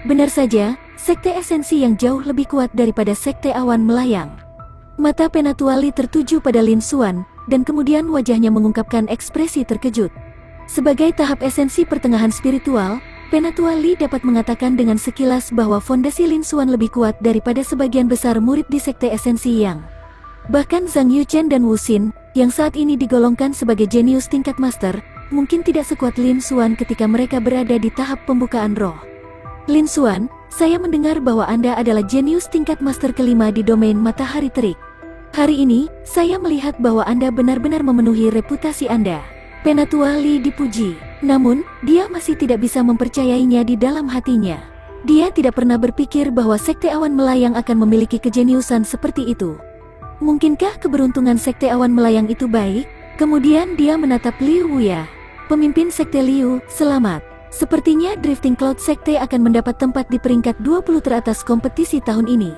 Benar saja, sekte esensi yang jauh lebih kuat daripada sekte awan melayang. Mata Penatua Li tertuju pada Lin Xuan, dan kemudian wajahnya mengungkapkan ekspresi terkejut. Sebagai tahap esensi pertengahan spiritual, Penatua Li dapat mengatakan dengan sekilas bahwa fondasi Lin Xuan lebih kuat daripada sebagian besar murid di sekte esensi Yang. Bahkan Zhang Yuchen dan Wu Xin, yang saat ini digolongkan sebagai jenius tingkat master, mungkin tidak sekuat Lin Xuan ketika mereka berada di tahap pembukaan roh. Lin Xuan, saya mendengar bahwa Anda adalah jenius tingkat master kelima di domain matahari terik. Hari ini, saya melihat bahwa Anda benar-benar memenuhi reputasi Anda. Penatua Li dipuji, namun, dia masih tidak bisa mempercayainya di dalam hatinya. Dia tidak pernah berpikir bahwa sekte awan melayang akan memiliki kejeniusan seperti itu. Mungkinkah keberuntungan sekte awan melayang itu baik? Kemudian dia menatap Liu Wuya. Pemimpin sekte Liu, selamat. Sepertinya Drifting Cloud Sekte akan mendapat tempat di peringkat 20 teratas kompetisi tahun ini.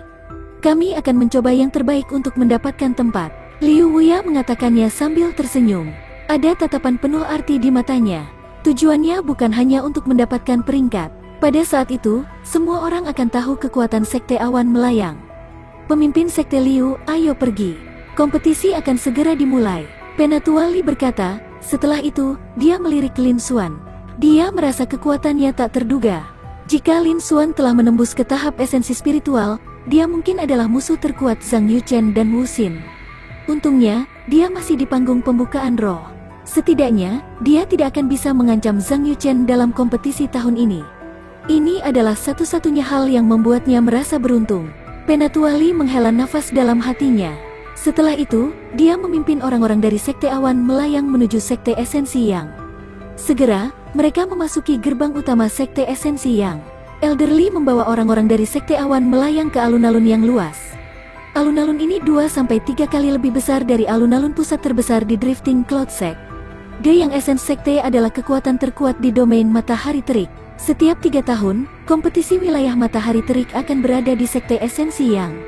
Kami akan mencoba yang terbaik untuk mendapatkan tempat. Liu Wuya mengatakannya sambil tersenyum. Ada tatapan penuh arti di matanya. Tujuannya bukan hanya untuk mendapatkan peringkat. Pada saat itu, semua orang akan tahu kekuatan sekte awan melayang. Pemimpin sekte Liu, ayo pergi. Kompetisi akan segera dimulai. Penatua Li berkata. Setelah itu, dia melirik Lin Xuan. Dia merasa kekuatannya tak terduga. Jika Lin Xuan telah menembus ke tahap esensi spiritual, dia mungkin adalah musuh terkuat Zhang Yuchen dan Wu Xin. Untungnya, dia masih di panggung pembukaan roh. Setidaknya, dia tidak akan bisa mengancam Zhang Yuchen dalam kompetisi tahun ini. Ini adalah satu-satunya hal yang membuatnya merasa beruntung. Penatua Li menghela nafas dalam hatinya. Setelah itu, dia memimpin orang-orang dari sekte awan melayang menuju sekte esensi Yang. Segera, mereka memasuki gerbang utama sekte esensi Yang. Elderly membawa orang-orang dari sekte awan melayang ke alun-alun yang luas. Alun-alun ini 2-3 kali lebih besar dari alun-alun pusat terbesar di Drifting Cloud Sect. The Yang Essence Sekte adalah kekuatan terkuat di domain matahari terik. Setiap 3 tahun, kompetisi wilayah matahari terik akan berada di Sekte Esensi Yang.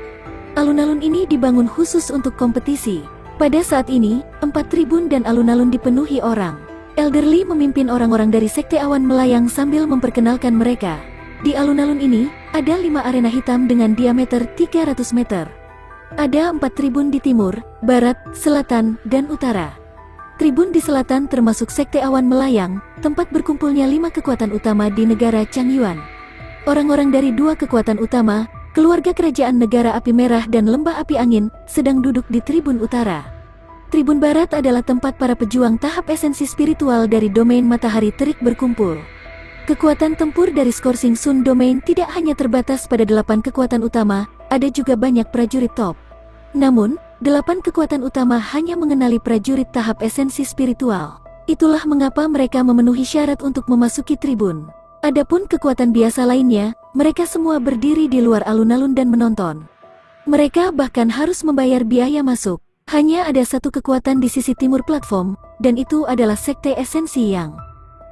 Alun-alun ini dibangun khusus untuk kompetisi. Pada saat ini, 4 tribun dan alun-alun dipenuhi orang. Elderly memimpin orang-orang dari Sekte Awan Melayang sambil memperkenalkan mereka. Di alun-alun ini, ada 5 arena hitam dengan diameter 300 meter. Ada 4 tribun di timur, barat, selatan, dan utara. Tribun di selatan termasuk Sekte Awan Melayang, tempat berkumpulnya 5 kekuatan utama di negara Changyuan. Orang-orang dari 2 kekuatan utama, keluarga kerajaan negara api merah dan lembah api angin, sedang duduk di tribun utara. Tribun barat adalah tempat para pejuang tahap esensi spiritual dari domain matahari terik berkumpul. Kekuatan tempur dari Skorsing Sun Domain tidak hanya terbatas pada 8 kekuatan utama, ada juga banyak prajurit top. Namun, 8 kekuatan utama hanya mengenali prajurit tahap esensi spiritual. Itulah mengapa mereka memenuhi syarat untuk memasuki tribun. Adapun kekuatan biasa lainnya, mereka semua berdiri di luar alun-alun dan menonton. Mereka bahkan harus membayar biaya masuk. Hanya ada 1 kekuatan di sisi timur platform, dan itu adalah Sekte Esensi Yang.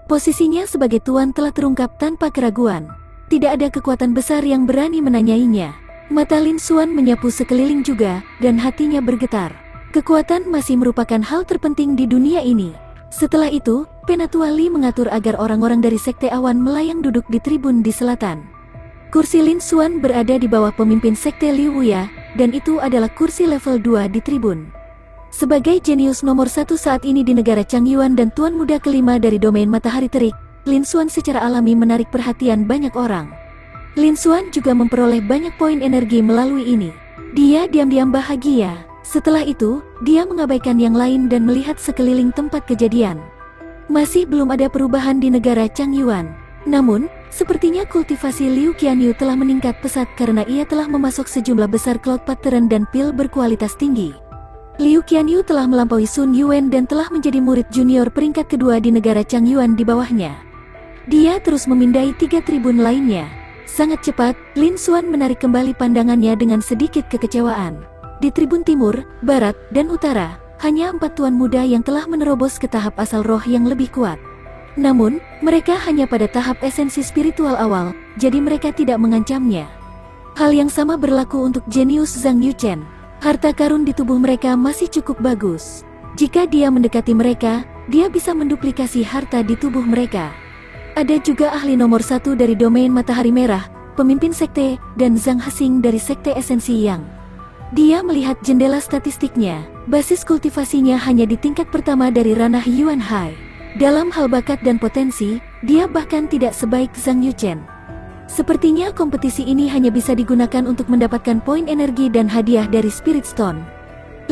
Posisinya sebagai tuan telah terungkap tanpa keraguan. Tidak ada kekuatan besar yang berani menanyainya. Mata Lin Xuan menyapu sekeliling juga, dan hatinya bergetar. Kekuatan masih merupakan hal terpenting di dunia ini. Setelah itu, Penatua Li mengatur agar orang-orang dari Sekte Awan Melayang duduk di tribun di selatan. Kursi Lin Xuan berada di bawah pemimpin Sekte Liu Wuya, dan itu adalah kursi level 2 di tribun. Sebagai jenius nomor 1 saat ini di negara Changyuan dan tuan muda kelima dari domain matahari terik, Lin Xuan secara alami menarik perhatian banyak orang. Lin Xuan juga memperoleh banyak poin energi melalui ini. Dia diam-diam bahagia. Setelah itu, dia mengabaikan yang lain dan melihat sekeliling tempat kejadian. Masih belum ada perubahan di negara Changyuan. Namun, sepertinya kultivasi Liu Qianyu telah meningkat pesat karena ia telah memasok sejumlah besar cloud pattern dan pil berkualitas tinggi. Liu Qianyu telah melampaui Sun Yuan dan telah menjadi murid junior peringkat kedua di negara Changyuan di bawahnya. Dia terus memindai 3 tribun lainnya. Sangat cepat, Lin Xuan menarik kembali pandangannya dengan sedikit kekecewaan. Di tribun timur, barat, dan utara, hanya 4 tuan muda yang telah menerobos ke tahap asal roh yang lebih kuat. Namun, mereka hanya pada tahap esensi spiritual awal, jadi mereka tidak mengancamnya. Hal yang sama berlaku untuk jenius Zhang Yuchen. Harta karun di tubuh mereka masih cukup bagus. Jika dia mendekati mereka, dia bisa menduplikasi harta di tubuh mereka. Ada juga ahli nomor 1 dari domain matahari merah, pemimpin sekte, dan Zhang Hexing dari Sekte Esensi Yang. Dia melihat jendela statistiknya, basis kultivasinya hanya di tingkat pertama dari ranah Yuan Hai. Dalam hal bakat dan potensi, dia bahkan tidak sebaik Zhang Yuchen. Sepertinya kompetisi ini hanya bisa digunakan untuk mendapatkan poin energi dan hadiah dari Spirit Stone.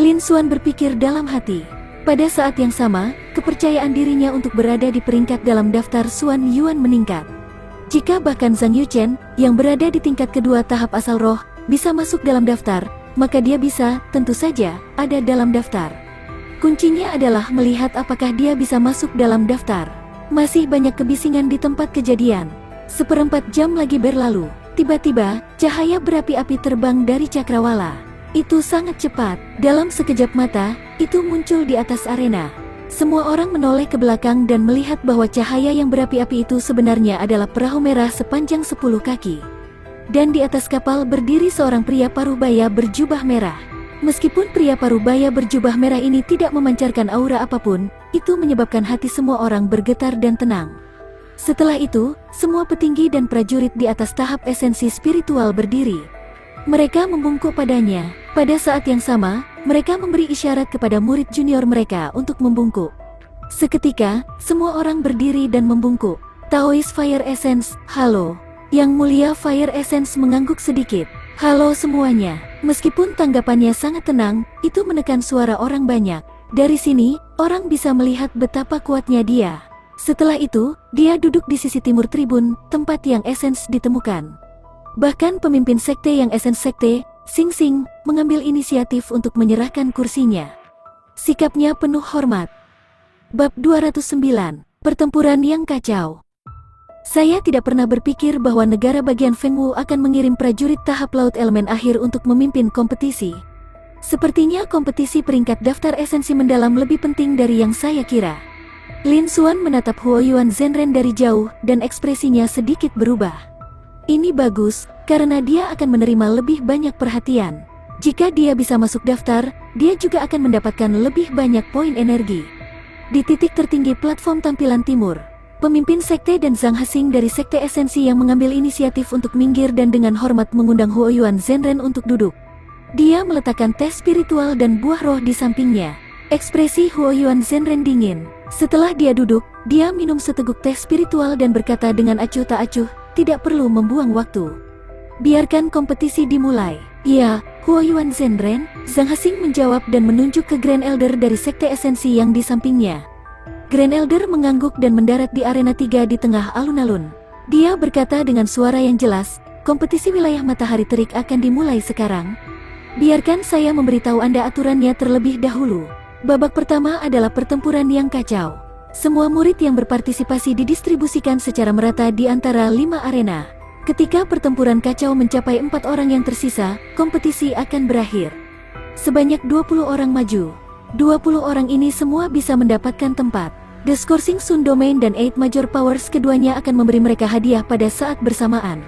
Lin Xuan berpikir dalam hati. Pada saat yang sama, kepercayaan dirinya untuk berada di peringkat dalam daftar Xuan Yuan meningkat. Jika bahkan Zhang Yuchen, yang berada di tingkat kedua tahap asal roh, bisa masuk dalam daftar, maka dia bisa, tentu saja, ada dalam daftar. Kuncinya adalah melihat apakah dia bisa masuk dalam daftar. Masih banyak kebisingan di tempat kejadian. 1/4 jam lagi berlalu. Tiba-tiba, cahaya berapi-api terbang dari cakrawala. Itu sangat cepat. Dalam sekejap mata, itu muncul di atas arena. Semua orang menoleh ke belakang dan melihat bahwa cahaya yang berapi-api itu sebenarnya adalah perahu merah sepanjang 10 kaki. Dan di atas kapal berdiri seorang pria parubaya berjubah merah. Meskipun pria parubaya berjubah merah ini tidak memancarkan aura apapun, itu menyebabkan hati semua orang bergetar dan tenang. Setelah itu, semua petinggi dan prajurit di atas tahap esensi spiritual berdiri. Mereka membungkuk padanya. Pada saat yang sama, mereka memberi isyarat kepada murid junior mereka untuk membungkuk. Seketika, semua orang berdiri dan membungkuk. Taoist Fire Essence, halo. Yang mulia Fire Essence mengangguk sedikit. Halo semuanya. Meskipun tanggapannya sangat tenang, itu menekan suara orang banyak. Dari sini, orang bisa melihat betapa kuatnya dia. Setelah itu, dia duduk di sisi timur tribun, tempat yang Essence ditemukan. Bahkan pemimpin sekte yang Essence Sekte, Xing Xing, mengambil inisiatif untuk menyerahkan kursinya. Sikapnya penuh hormat. Bab 209, Pertempuran yang Kacau. Saya tidak pernah berpikir bahwa negara bagian Fengwu akan mengirim prajurit tahap laut elemen akhir untuk memimpin kompetisi. Sepertinya kompetisi peringkat daftar esensi mendalam lebih penting dari yang saya kira. Lin Xuan menatap Huoyuan Zhenren dari jauh dan ekspresinya sedikit berubah. Ini bagus, karena dia akan menerima lebih banyak perhatian. Jika dia bisa masuk daftar, dia juga akan mendapatkan lebih banyak poin energi. Di titik tertinggi platform tampilan timur, pemimpin sekte dan Zhang Hexing dari sekte esensi yang mengambil inisiatif untuk minggir dan dengan hormat mengundang Huoyuan Zhenren untuk duduk. Dia meletakkan teh spiritual dan buah roh di sampingnya. Ekspresi Huoyuan Zhenren dingin. Setelah dia duduk, dia minum seteguk teh spiritual dan berkata dengan acuh tak acuh, tidak perlu membuang waktu. Biarkan kompetisi dimulai. Ya, Huoyuan Zhenren, Zhang Hexing menjawab dan menunjuk ke Grand Elder dari sekte esensi yang di sampingnya. Grand Elder mengangguk dan mendarat di arena 3 di tengah alun-alun. Dia berkata dengan suara yang jelas, kompetisi wilayah matahari terik akan dimulai sekarang. Biarkan saya memberitahu Anda aturannya terlebih dahulu. Babak pertama adalah pertempuran yang kacau. Semua murid yang berpartisipasi didistribusikan secara merata di antara 5 arena. Ketika pertempuran kacau mencapai 4 orang yang tersisa, kompetisi akan berakhir. Sebanyak 20 orang maju. 20 orang ini semua bisa mendapatkan tempat. The Scourging Sun Domain dan Eight Major Powers keduanya akan memberi mereka hadiah pada saat bersamaan.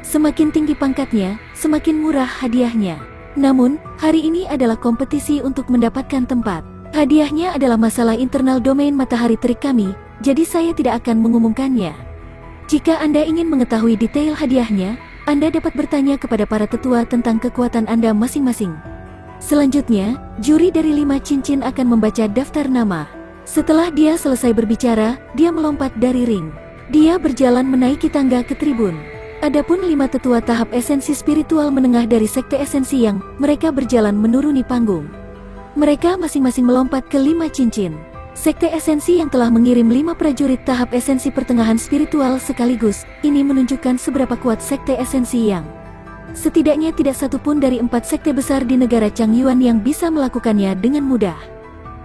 Semakin tinggi pangkatnya, semakin murah hadiahnya. Namun, hari ini adalah kompetisi untuk mendapatkan tempat. Hadiahnya adalah masalah internal domain matahari terik kami, jadi saya tidak akan mengumumkannya. Jika Anda ingin mengetahui detail hadiahnya, Anda dapat bertanya kepada para tetua tentang kekuatan Anda masing-masing. Selanjutnya, juri dari 5 cincin akan membaca daftar nama. Setelah dia selesai berbicara, dia melompat dari ring. Dia berjalan menaiki tangga ke tribun. Adapun 5 tetua tahap esensi spiritual menengah dari sekte esensi yang mereka berjalan menuruni panggung. Mereka masing-masing melompat ke 5 cincin. Sekte esensi yang telah mengirim 5 prajurit tahap esensi pertengahan spiritual sekaligus, ini menunjukkan seberapa kuat sekte esensi yang setidaknya tidak satu pun dari 4 sekte besar di negara Changyuan yang bisa melakukannya dengan mudah.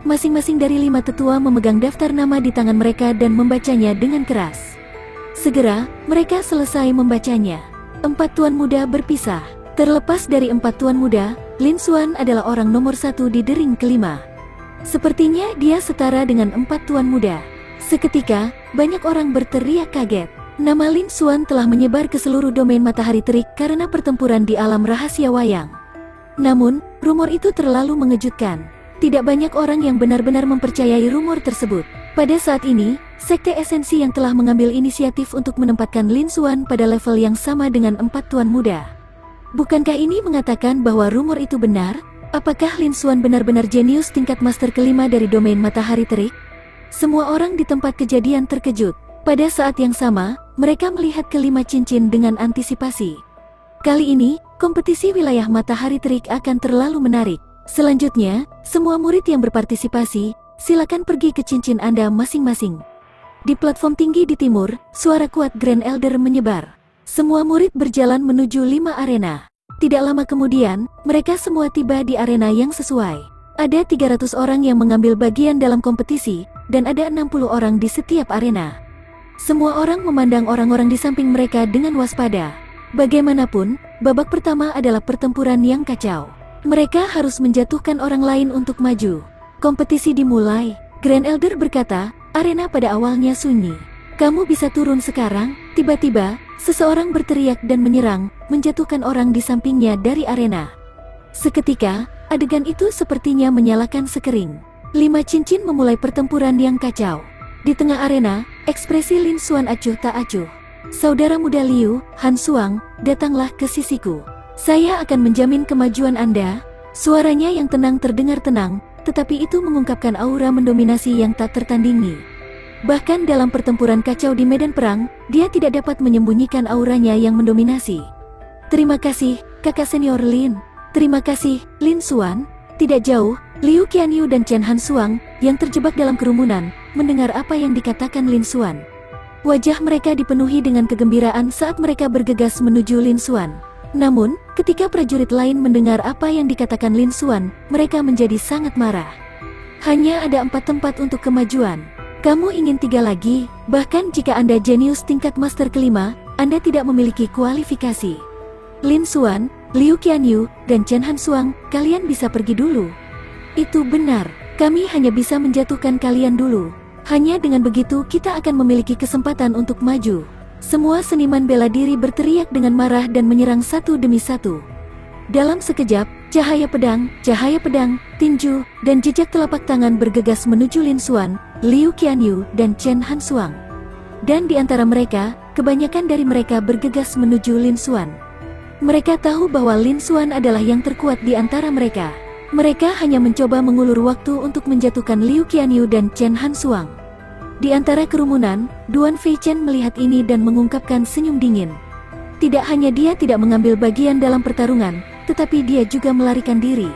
Masing-masing dari 5 tetua memegang daftar nama di tangan mereka dan membacanya dengan keras. Segera, mereka selesai membacanya. 4 tuan muda berpisah. Terlepas dari 4 tuan muda, Lin Xuan adalah orang nomor 1 di dering kelima. Sepertinya dia setara dengan 4 tuan muda. Seketika, banyak orang berteriak kaget. Nama Lin Xuan telah menyebar ke seluruh domain matahari terik karena pertempuran di alam rahasia wayang. Namun, rumor itu terlalu mengejutkan. Tidak banyak orang yang benar-benar mempercayai rumor tersebut. Pada saat ini, sekte esensi yang telah mengambil inisiatif untuk menempatkan Lin Xuan pada level yang sama dengan 4 tuan muda. Bukankah ini mengatakan bahwa rumor itu benar? Apakah Lin Xuan benar-benar jenius tingkat master kelima dari domain matahari terik? Semua orang di tempat kejadian terkejut. Pada saat yang sama, mereka melihat ke-5 cincin dengan antisipasi. Kali ini, kompetisi wilayah matahari terik akan terlalu menarik. Selanjutnya, semua murid yang berpartisipasi, silakan pergi ke cincin Anda masing-masing. Di platform tinggi di timur, suara kuat Grand Elder menyebar. Semua murid berjalan menuju 5 arena. Tidak lama kemudian, mereka semua tiba di arena yang sesuai. Ada 300 orang yang mengambil bagian dalam kompetisi, dan ada 60 orang di setiap arena. Semua orang memandang orang-orang di samping mereka dengan waspada. Bagaimanapun, babak pertama adalah pertempuran yang kacau. Mereka harus menjatuhkan orang lain untuk maju. Kompetisi dimulai. Grand Elder berkata, arena pada awalnya sunyi. Kamu bisa turun sekarang. Tiba-tiba, seseorang berteriak dan menyerang, menjatuhkan orang di sampingnya dari arena. Seketika, adegan itu sepertinya menyalakan sekering. 5 cincin memulai pertempuran yang kacau. Di tengah arena, ekspresi Lin Xuan acuh tak acuh. Saudara muda Liu, Han Suang, datanglah ke sisiku. Saya akan menjamin kemajuan Anda. Suaranya yang tenang terdengar tenang, tetapi itu mengungkapkan aura mendominasi yang tak tertandingi. Bahkan dalam pertempuran kacau di medan perang, dia tidak dapat menyembunyikan auranya yang mendominasi. Terima kasih, kakak senior Lin. Terima kasih, Lin Xuan. Tidak jauh, Liu Qianyu dan Chen Han Suang, yang terjebak dalam kerumunan, mendengar apa yang dikatakan Lin Xuan. Wajah mereka dipenuhi dengan kegembiraan saat mereka bergegas menuju Lin Xuan. Namun, ketika prajurit lain mendengar apa yang dikatakan Lin Xuan, mereka menjadi sangat marah. Hanya ada 4 tempat untuk kemajuan. Kamu ingin 3 lagi, bahkan jika Anda jenius tingkat master kelima, Anda tidak memiliki kualifikasi. Lin Xuan, Liu Qianyu, dan Chen Han Suang, kalian bisa pergi dulu. Itu benar, kami hanya bisa menjatuhkan kalian dulu. Hanya dengan begitu kita akan memiliki kesempatan untuk maju. Semua seniman bela diri berteriak dengan marah dan menyerang satu demi satu. Dalam sekejap, cahaya pedang, tinju, dan jejak telapak tangan bergegas menuju Lin Xuan, Liu Qianyu, dan Chen Hansuang. Dan di antara mereka, kebanyakan dari mereka bergegas menuju Lin Xuan. Mereka tahu bahwa Lin Xuan adalah yang terkuat di antara mereka. Mereka hanya mencoba mengulur waktu untuk menjatuhkan Liu Qianyu dan Chen Hansuang. Di antara kerumunan, Duan Feichen melihat ini dan mengungkapkan senyum dingin. Tidak hanya dia tidak mengambil bagian dalam pertarungan, tetapi dia juga melarikan diri.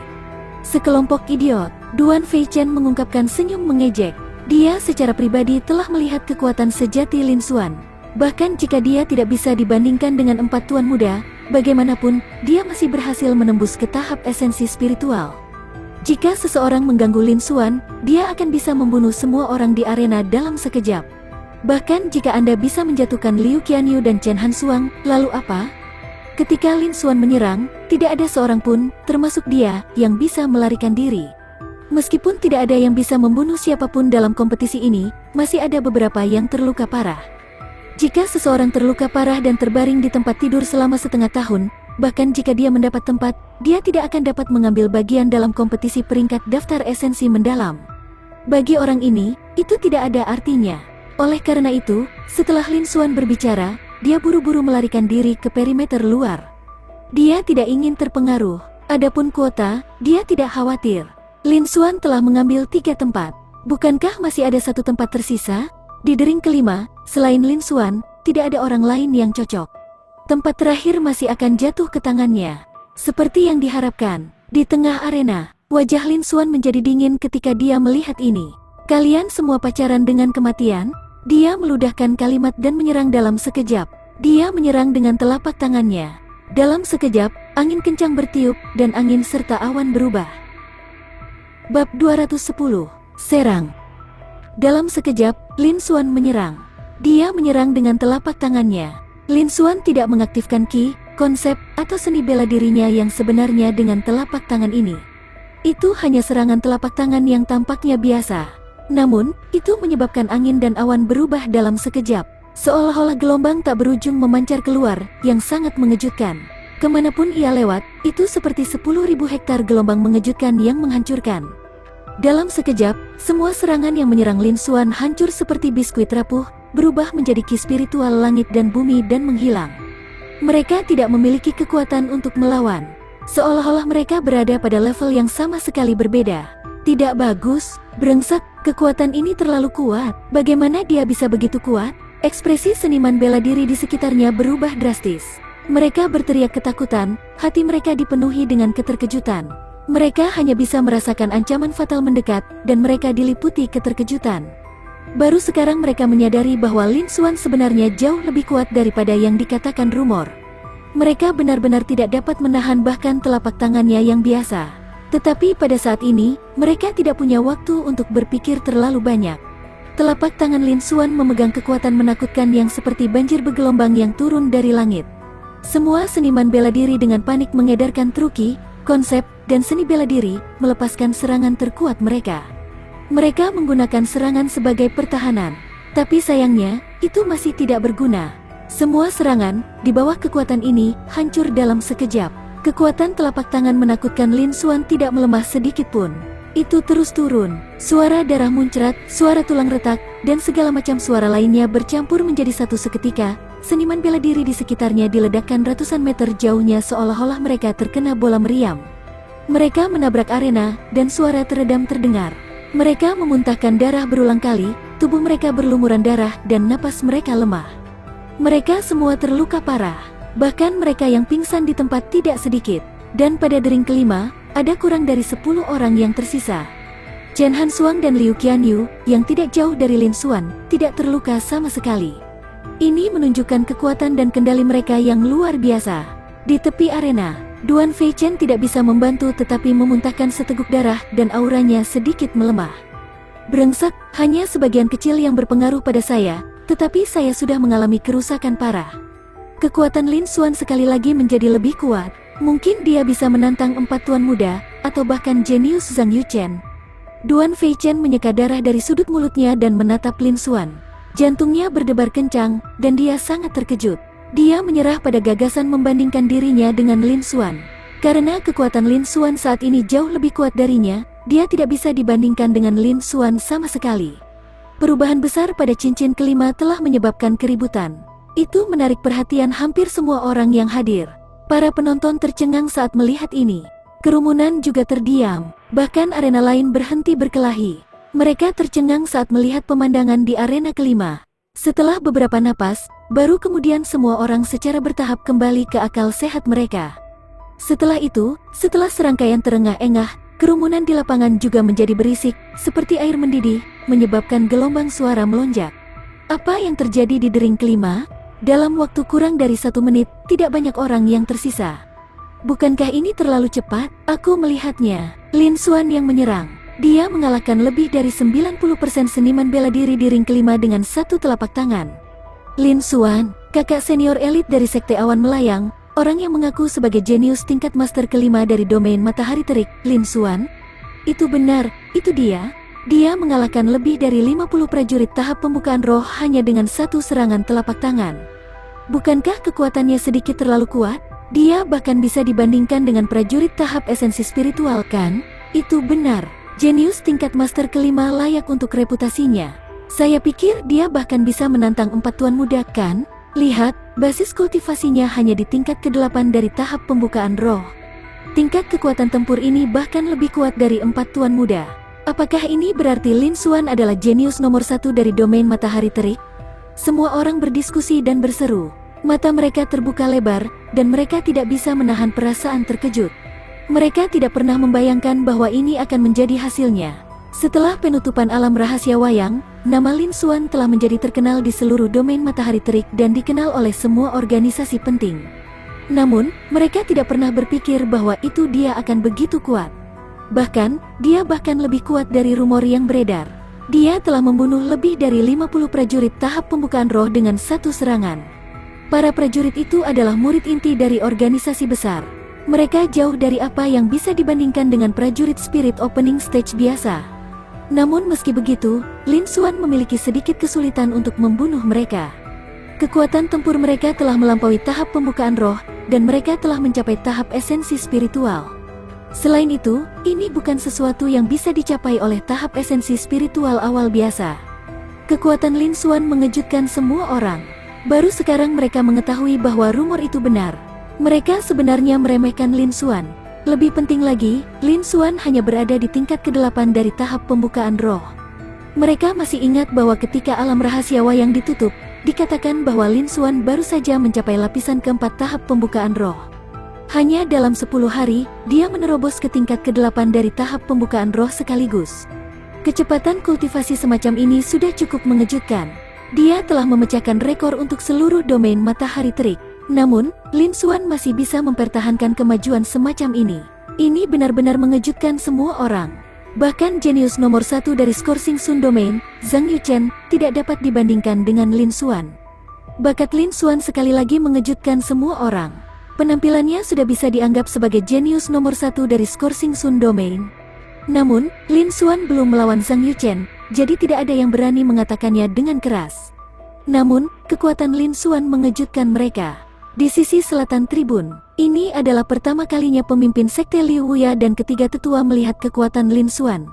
Sekelompok idiot, Duan Feichen mengungkapkan senyum mengejek. Dia secara pribadi telah melihat kekuatan sejati Lin Xuan. Bahkan jika dia tidak bisa dibandingkan dengan 4 tuan muda, bagaimanapun, dia masih berhasil menembus ke tahap esensi spiritual. Jika seseorang mengganggu Lin Xuan, dia akan bisa membunuh semua orang di arena dalam sekejap. Bahkan jika Anda bisa menjatuhkan Liu Qianyu dan Chen Hansuang, lalu apa? Ketika Lin Xuan menyerang, tidak ada seorang pun, termasuk dia, yang bisa melarikan diri. Meskipun tidak ada yang bisa membunuh siapapun dalam kompetisi ini, masih ada beberapa yang terluka parah. Jika seseorang terluka parah dan terbaring di tempat tidur selama setengah tahun, bahkan jika dia mendapat tempat, dia tidak akan dapat mengambil bagian dalam kompetisi peringkat daftar esensi mendalam. Bagi orang ini, itu tidak ada artinya. Oleh karena itu, setelah Lin Xuan berbicara, dia buru-buru melarikan diri ke perimeter luar. Dia tidak ingin terpengaruh. Adapun kuota, dia tidak khawatir. Lin Xuan telah mengambil 3 tempat. Bukankah masih ada 1 tempat tersisa? Di dering kelima, selain Lin Xuan, tidak ada orang lain yang cocok. Tempat terakhir masih akan jatuh ke tangannya. Seperti yang diharapkan, di tengah arena, wajah Lin Xuan menjadi dingin ketika dia melihat ini. Kalian semua pacaran dengan kematian? Dia meludahkan kalimat dan menyerang dalam sekejap. Dia menyerang dengan telapak tangannya. Dalam sekejap, angin kencang bertiup, dan angin serta awan berubah. Bab 210, Serang. Dalam sekejap, Lin Xuan menyerang. Dia menyerang dengan telapak tangannya. Lin Xuan tidak mengaktifkan ki, konsep, atau seni bela dirinya yang sebenarnya dengan telapak tangan ini. Itu hanya serangan telapak tangan yang tampaknya biasa. Namun, itu menyebabkan angin dan awan berubah dalam sekejap. Seolah-olah gelombang tak berujung memancar keluar, yang sangat mengejutkan. Kemanapun ia lewat, itu seperti 10.000 hektar gelombang mengejutkan yang menghancurkan. Dalam sekejap, semua serangan yang menyerang Lin Xuan hancur seperti biskuit rapuh, berubah menjadi ki spiritual langit dan bumi dan menghilang. Mereka tidak memiliki kekuatan untuk melawan. Seolah-olah mereka berada pada level yang sama sekali berbeda. Tidak bagus, brengsek, kekuatan ini terlalu kuat. Bagaimana dia bisa begitu kuat? Ekspresi seniman bela diri di sekitarnya berubah drastis. Mereka berteriak ketakutan, hati mereka dipenuhi dengan keterkejutan. Mereka hanya bisa merasakan ancaman fatal mendekat, dan mereka diliputi keterkejutan. Baru sekarang mereka menyadari bahwa Lin Xuan sebenarnya jauh lebih kuat daripada yang dikatakan rumor. Mereka benar-benar tidak dapat menahan bahkan telapak tangannya yang biasa. Tetapi pada saat ini, mereka tidak punya waktu untuk berpikir terlalu banyak. Telapak tangan Lin Xuan memegang kekuatan menakutkan yang seperti banjir bergelombang yang turun dari langit. Semua seniman bela diri dengan panik mengedarkan truki, konsep, dan seni bela diri, melepaskan serangan terkuat mereka. Mereka menggunakan serangan sebagai pertahanan. Tapi sayangnya, itu masih tidak berguna. Semua serangan, di bawah kekuatan ini, hancur dalam sekejap. Kekuatan telapak tangan menakutkan Lin Xuan tidak melemah sedikit pun. Itu terus turun. Suara darah muncrat, suara tulang retak, dan segala macam suara lainnya bercampur menjadi satu seketika. Seniman bela diri di sekitarnya diledakkan ratusan meter jauhnya seolah-olah mereka terkena bola meriam. Mereka menabrak arena, dan suara teredam terdengar. Mereka memuntahkan darah berulang kali, tubuh mereka berlumuran darah, dan napas mereka lemah. Mereka semua terluka parah. Bahkan mereka yang pingsan di tempat tidak sedikit. Dan pada dering kelima, ada kurang dari 10 orang yang tersisa. Chen Hansuang dan Liu Qianyu, yang tidak jauh dari Lin Xuan, tidak terluka sama sekali. Ini menunjukkan kekuatan dan kendali mereka yang luar biasa. Di tepi arena, Duan Feichen tidak bisa membantu tetapi memuntahkan seteguk darah dan auranya sedikit melemah. Brengsek, hanya sebagian kecil yang berpengaruh pada saya, tetapi saya sudah mengalami kerusakan parah. Kekuatan Lin Xuan sekali lagi menjadi lebih kuat. Mungkin dia bisa menantang 4 tuan muda, atau bahkan jenius Zhang Yuchen. Duan Feichen menyeka darah dari sudut mulutnya dan menatap Lin Xuan. Jantungnya berdebar kencang, dan dia sangat terkejut. Dia menyerah pada gagasan membandingkan dirinya dengan Lin Xuan. Karena kekuatan Lin Xuan saat ini jauh lebih kuat darinya, dia tidak bisa dibandingkan dengan Lin Xuan sama sekali. Perubahan besar pada cincin kelima telah menyebabkan keributan. Itu menarik perhatian hampir semua orang yang hadir. Para penonton tercengang saat melihat ini. Kerumunan juga terdiam, bahkan arena lain berhenti berkelahi. Mereka tercengang saat melihat pemandangan di arena kelima. Setelah beberapa napas, baru kemudian semua orang secara bertahap kembali ke akal sehat mereka. Setelah itu, setelah serangkaian terengah-engah, kerumunan di lapangan juga menjadi berisik, seperti air mendidih, menyebabkan gelombang suara melonjak. Apa yang terjadi di dering kelima? Dalam waktu kurang dari 1 menit, tidak banyak orang yang tersisa. Bukankah ini terlalu cepat? Aku melihatnya. Lin Xuan yang menyerang. Dia mengalahkan lebih dari 90% seniman bela diri di ring kelima dengan satu telapak tangan. Lin Xuan, kakak senior elit dari Sekte Awan Melayang, orang yang mengaku sebagai jenius tingkat master kelima dari domain matahari terik, Lin Xuan? Itu benar, itu dia. Dia mengalahkan lebih dari 50 prajurit tahap pembukaan roh hanya dengan satu serangan telapak tangan. Bukankah kekuatannya sedikit terlalu kuat? Dia bahkan bisa dibandingkan dengan prajurit tahap esensi spiritual, kan? Itu benar. Jenius tingkat master kelima layak untuk reputasinya. Saya pikir dia bahkan bisa menantang 4 tuan muda, kan? Lihat, basis kultivasinya hanya di tingkat ke-8 dari tahap pembukaan roh. Tingkat kekuatan tempur ini bahkan lebih kuat dari 4 tuan muda. Apakah ini berarti Lin Xuan adalah jenius nomor 1 dari domain matahari terik? Semua orang berdiskusi dan berseru. Mata mereka terbuka lebar, dan mereka tidak bisa menahan perasaan terkejut. Mereka tidak pernah membayangkan bahwa ini akan menjadi hasilnya. Setelah penutupan alam rahasia wayang, nama Lin Xuan telah menjadi terkenal di seluruh domain matahari terik dan dikenal oleh semua organisasi penting. Namun, mereka tidak pernah berpikir bahwa itu dia akan begitu kuat. Bahkan, dia bahkan lebih kuat dari rumor yang beredar. Dia telah membunuh lebih dari 50 prajurit tahap pembukaan roh dengan satu serangan. Para prajurit itu adalah murid inti dari organisasi besar. Mereka jauh dari apa yang bisa dibandingkan dengan prajurit spirit opening stage biasa. Namun meski begitu, Lin Xuan memiliki sedikit kesulitan untuk membunuh mereka. Kekuatan tempur mereka telah melampaui tahap pembukaan roh, dan mereka telah mencapai tahap esensi spiritual. Selain itu, ini bukan sesuatu yang bisa dicapai oleh tahap esensi spiritual awal biasa. Kekuatan Lin Xuan mengejutkan semua orang. Baru sekarang mereka mengetahui bahwa rumor itu benar. Mereka sebenarnya meremehkan Lin Xuan. Lebih penting lagi, Lin Xuan hanya berada di tingkat ke-8 dari tahap pembukaan roh. Mereka masih ingat bahwa ketika alam rahasia wayang ditutup, dikatakan bahwa Lin Xuan baru saja mencapai lapisan keempat tahap pembukaan roh. Hanya dalam 10 hari, dia menerobos ke tingkat ke-8 dari tahap pembukaan roh sekaligus. Kecepatan kultivasi semacam ini sudah cukup mengejutkan. Dia telah memecahkan rekor untuk seluruh domain matahari terik. Namun, Lin Xuan masih bisa mempertahankan kemajuan semacam ini. Ini benar-benar mengejutkan semua orang. Bahkan jenius nomor 1 dari Scorsing Sun Domain, Zhang Yuchen, tidak dapat dibandingkan dengan Lin Xuan. Bakat Lin Xuan sekali lagi mengejutkan semua orang. Penampilannya sudah bisa dianggap sebagai jenius nomor 1 dari Scorsing Sun Domain. Namun, Lin Xuan belum melawan Zhang Yuchen, jadi tidak ada yang berani mengatakannya dengan keras. Namun, kekuatan Lin Xuan mengejutkan mereka. Di sisi selatan tribun, ini adalah pertama kalinya pemimpin Sekte Liu Wuya dan ketiga tetua melihat kekuatan Lin Xuan.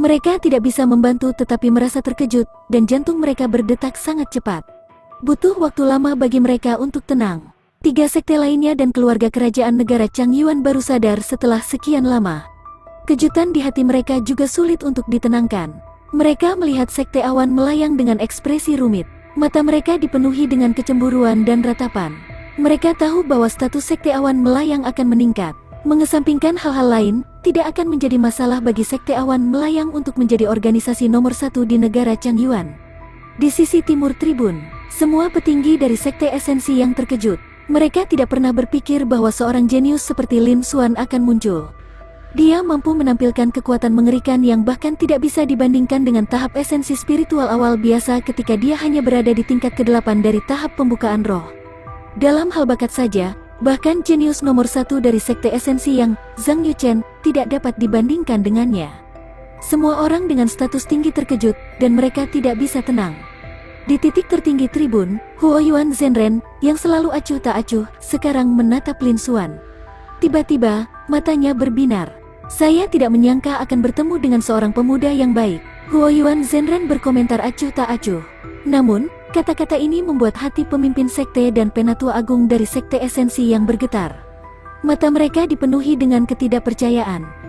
Mereka tidak bisa membantu tetapi merasa terkejut, dan jantung mereka berdetak sangat cepat. Butuh waktu lama bagi mereka untuk tenang. 3 sekte lainnya dan keluarga kerajaan negara Changyuan baru sadar setelah sekian lama. Kejutan di hati mereka juga sulit untuk ditenangkan. Mereka melihat Sekte Awan Melayang dengan ekspresi rumit. Mata mereka dipenuhi dengan kecemburuan dan ratapan. Mereka tahu bahwa status Sekte Awan Melayang akan meningkat. Mengesampingkan hal-hal lain, tidak akan menjadi masalah bagi Sekte Awan Melayang untuk menjadi organisasi nomor 1 di negara Changyuan. Di sisi timur tribun, semua petinggi dari Sekte Esensi yang terkejut. Mereka tidak pernah berpikir bahwa seorang jenius seperti Lin Xuan akan muncul. Dia mampu menampilkan kekuatan mengerikan yang bahkan tidak bisa dibandingkan dengan tahap esensi spiritual awal biasa ketika dia hanya berada di tingkat ke-8 dari tahap pembukaan roh. Dalam hal bakat saja, bahkan jenius nomor 1 dari Sekte Esensi yang, Zhang Yuchen, tidak dapat dibandingkan dengannya. Semua orang dengan status tinggi terkejut, dan mereka tidak bisa tenang. Di titik tertinggi tribun, Huoyuan Zhenren, yang selalu acuh tak acuh, sekarang menatap Lin Xuan. Tiba-tiba, matanya berbinar. Saya tidak menyangka akan bertemu dengan seorang pemuda yang baik. Huoyuan Zhenren berkomentar acuh tak acuh. Namun, kata-kata ini membuat hati pemimpin sekte dan penatua agung dari sekte esensi yang bergetar. Mata mereka dipenuhi dengan ketidakpercayaan.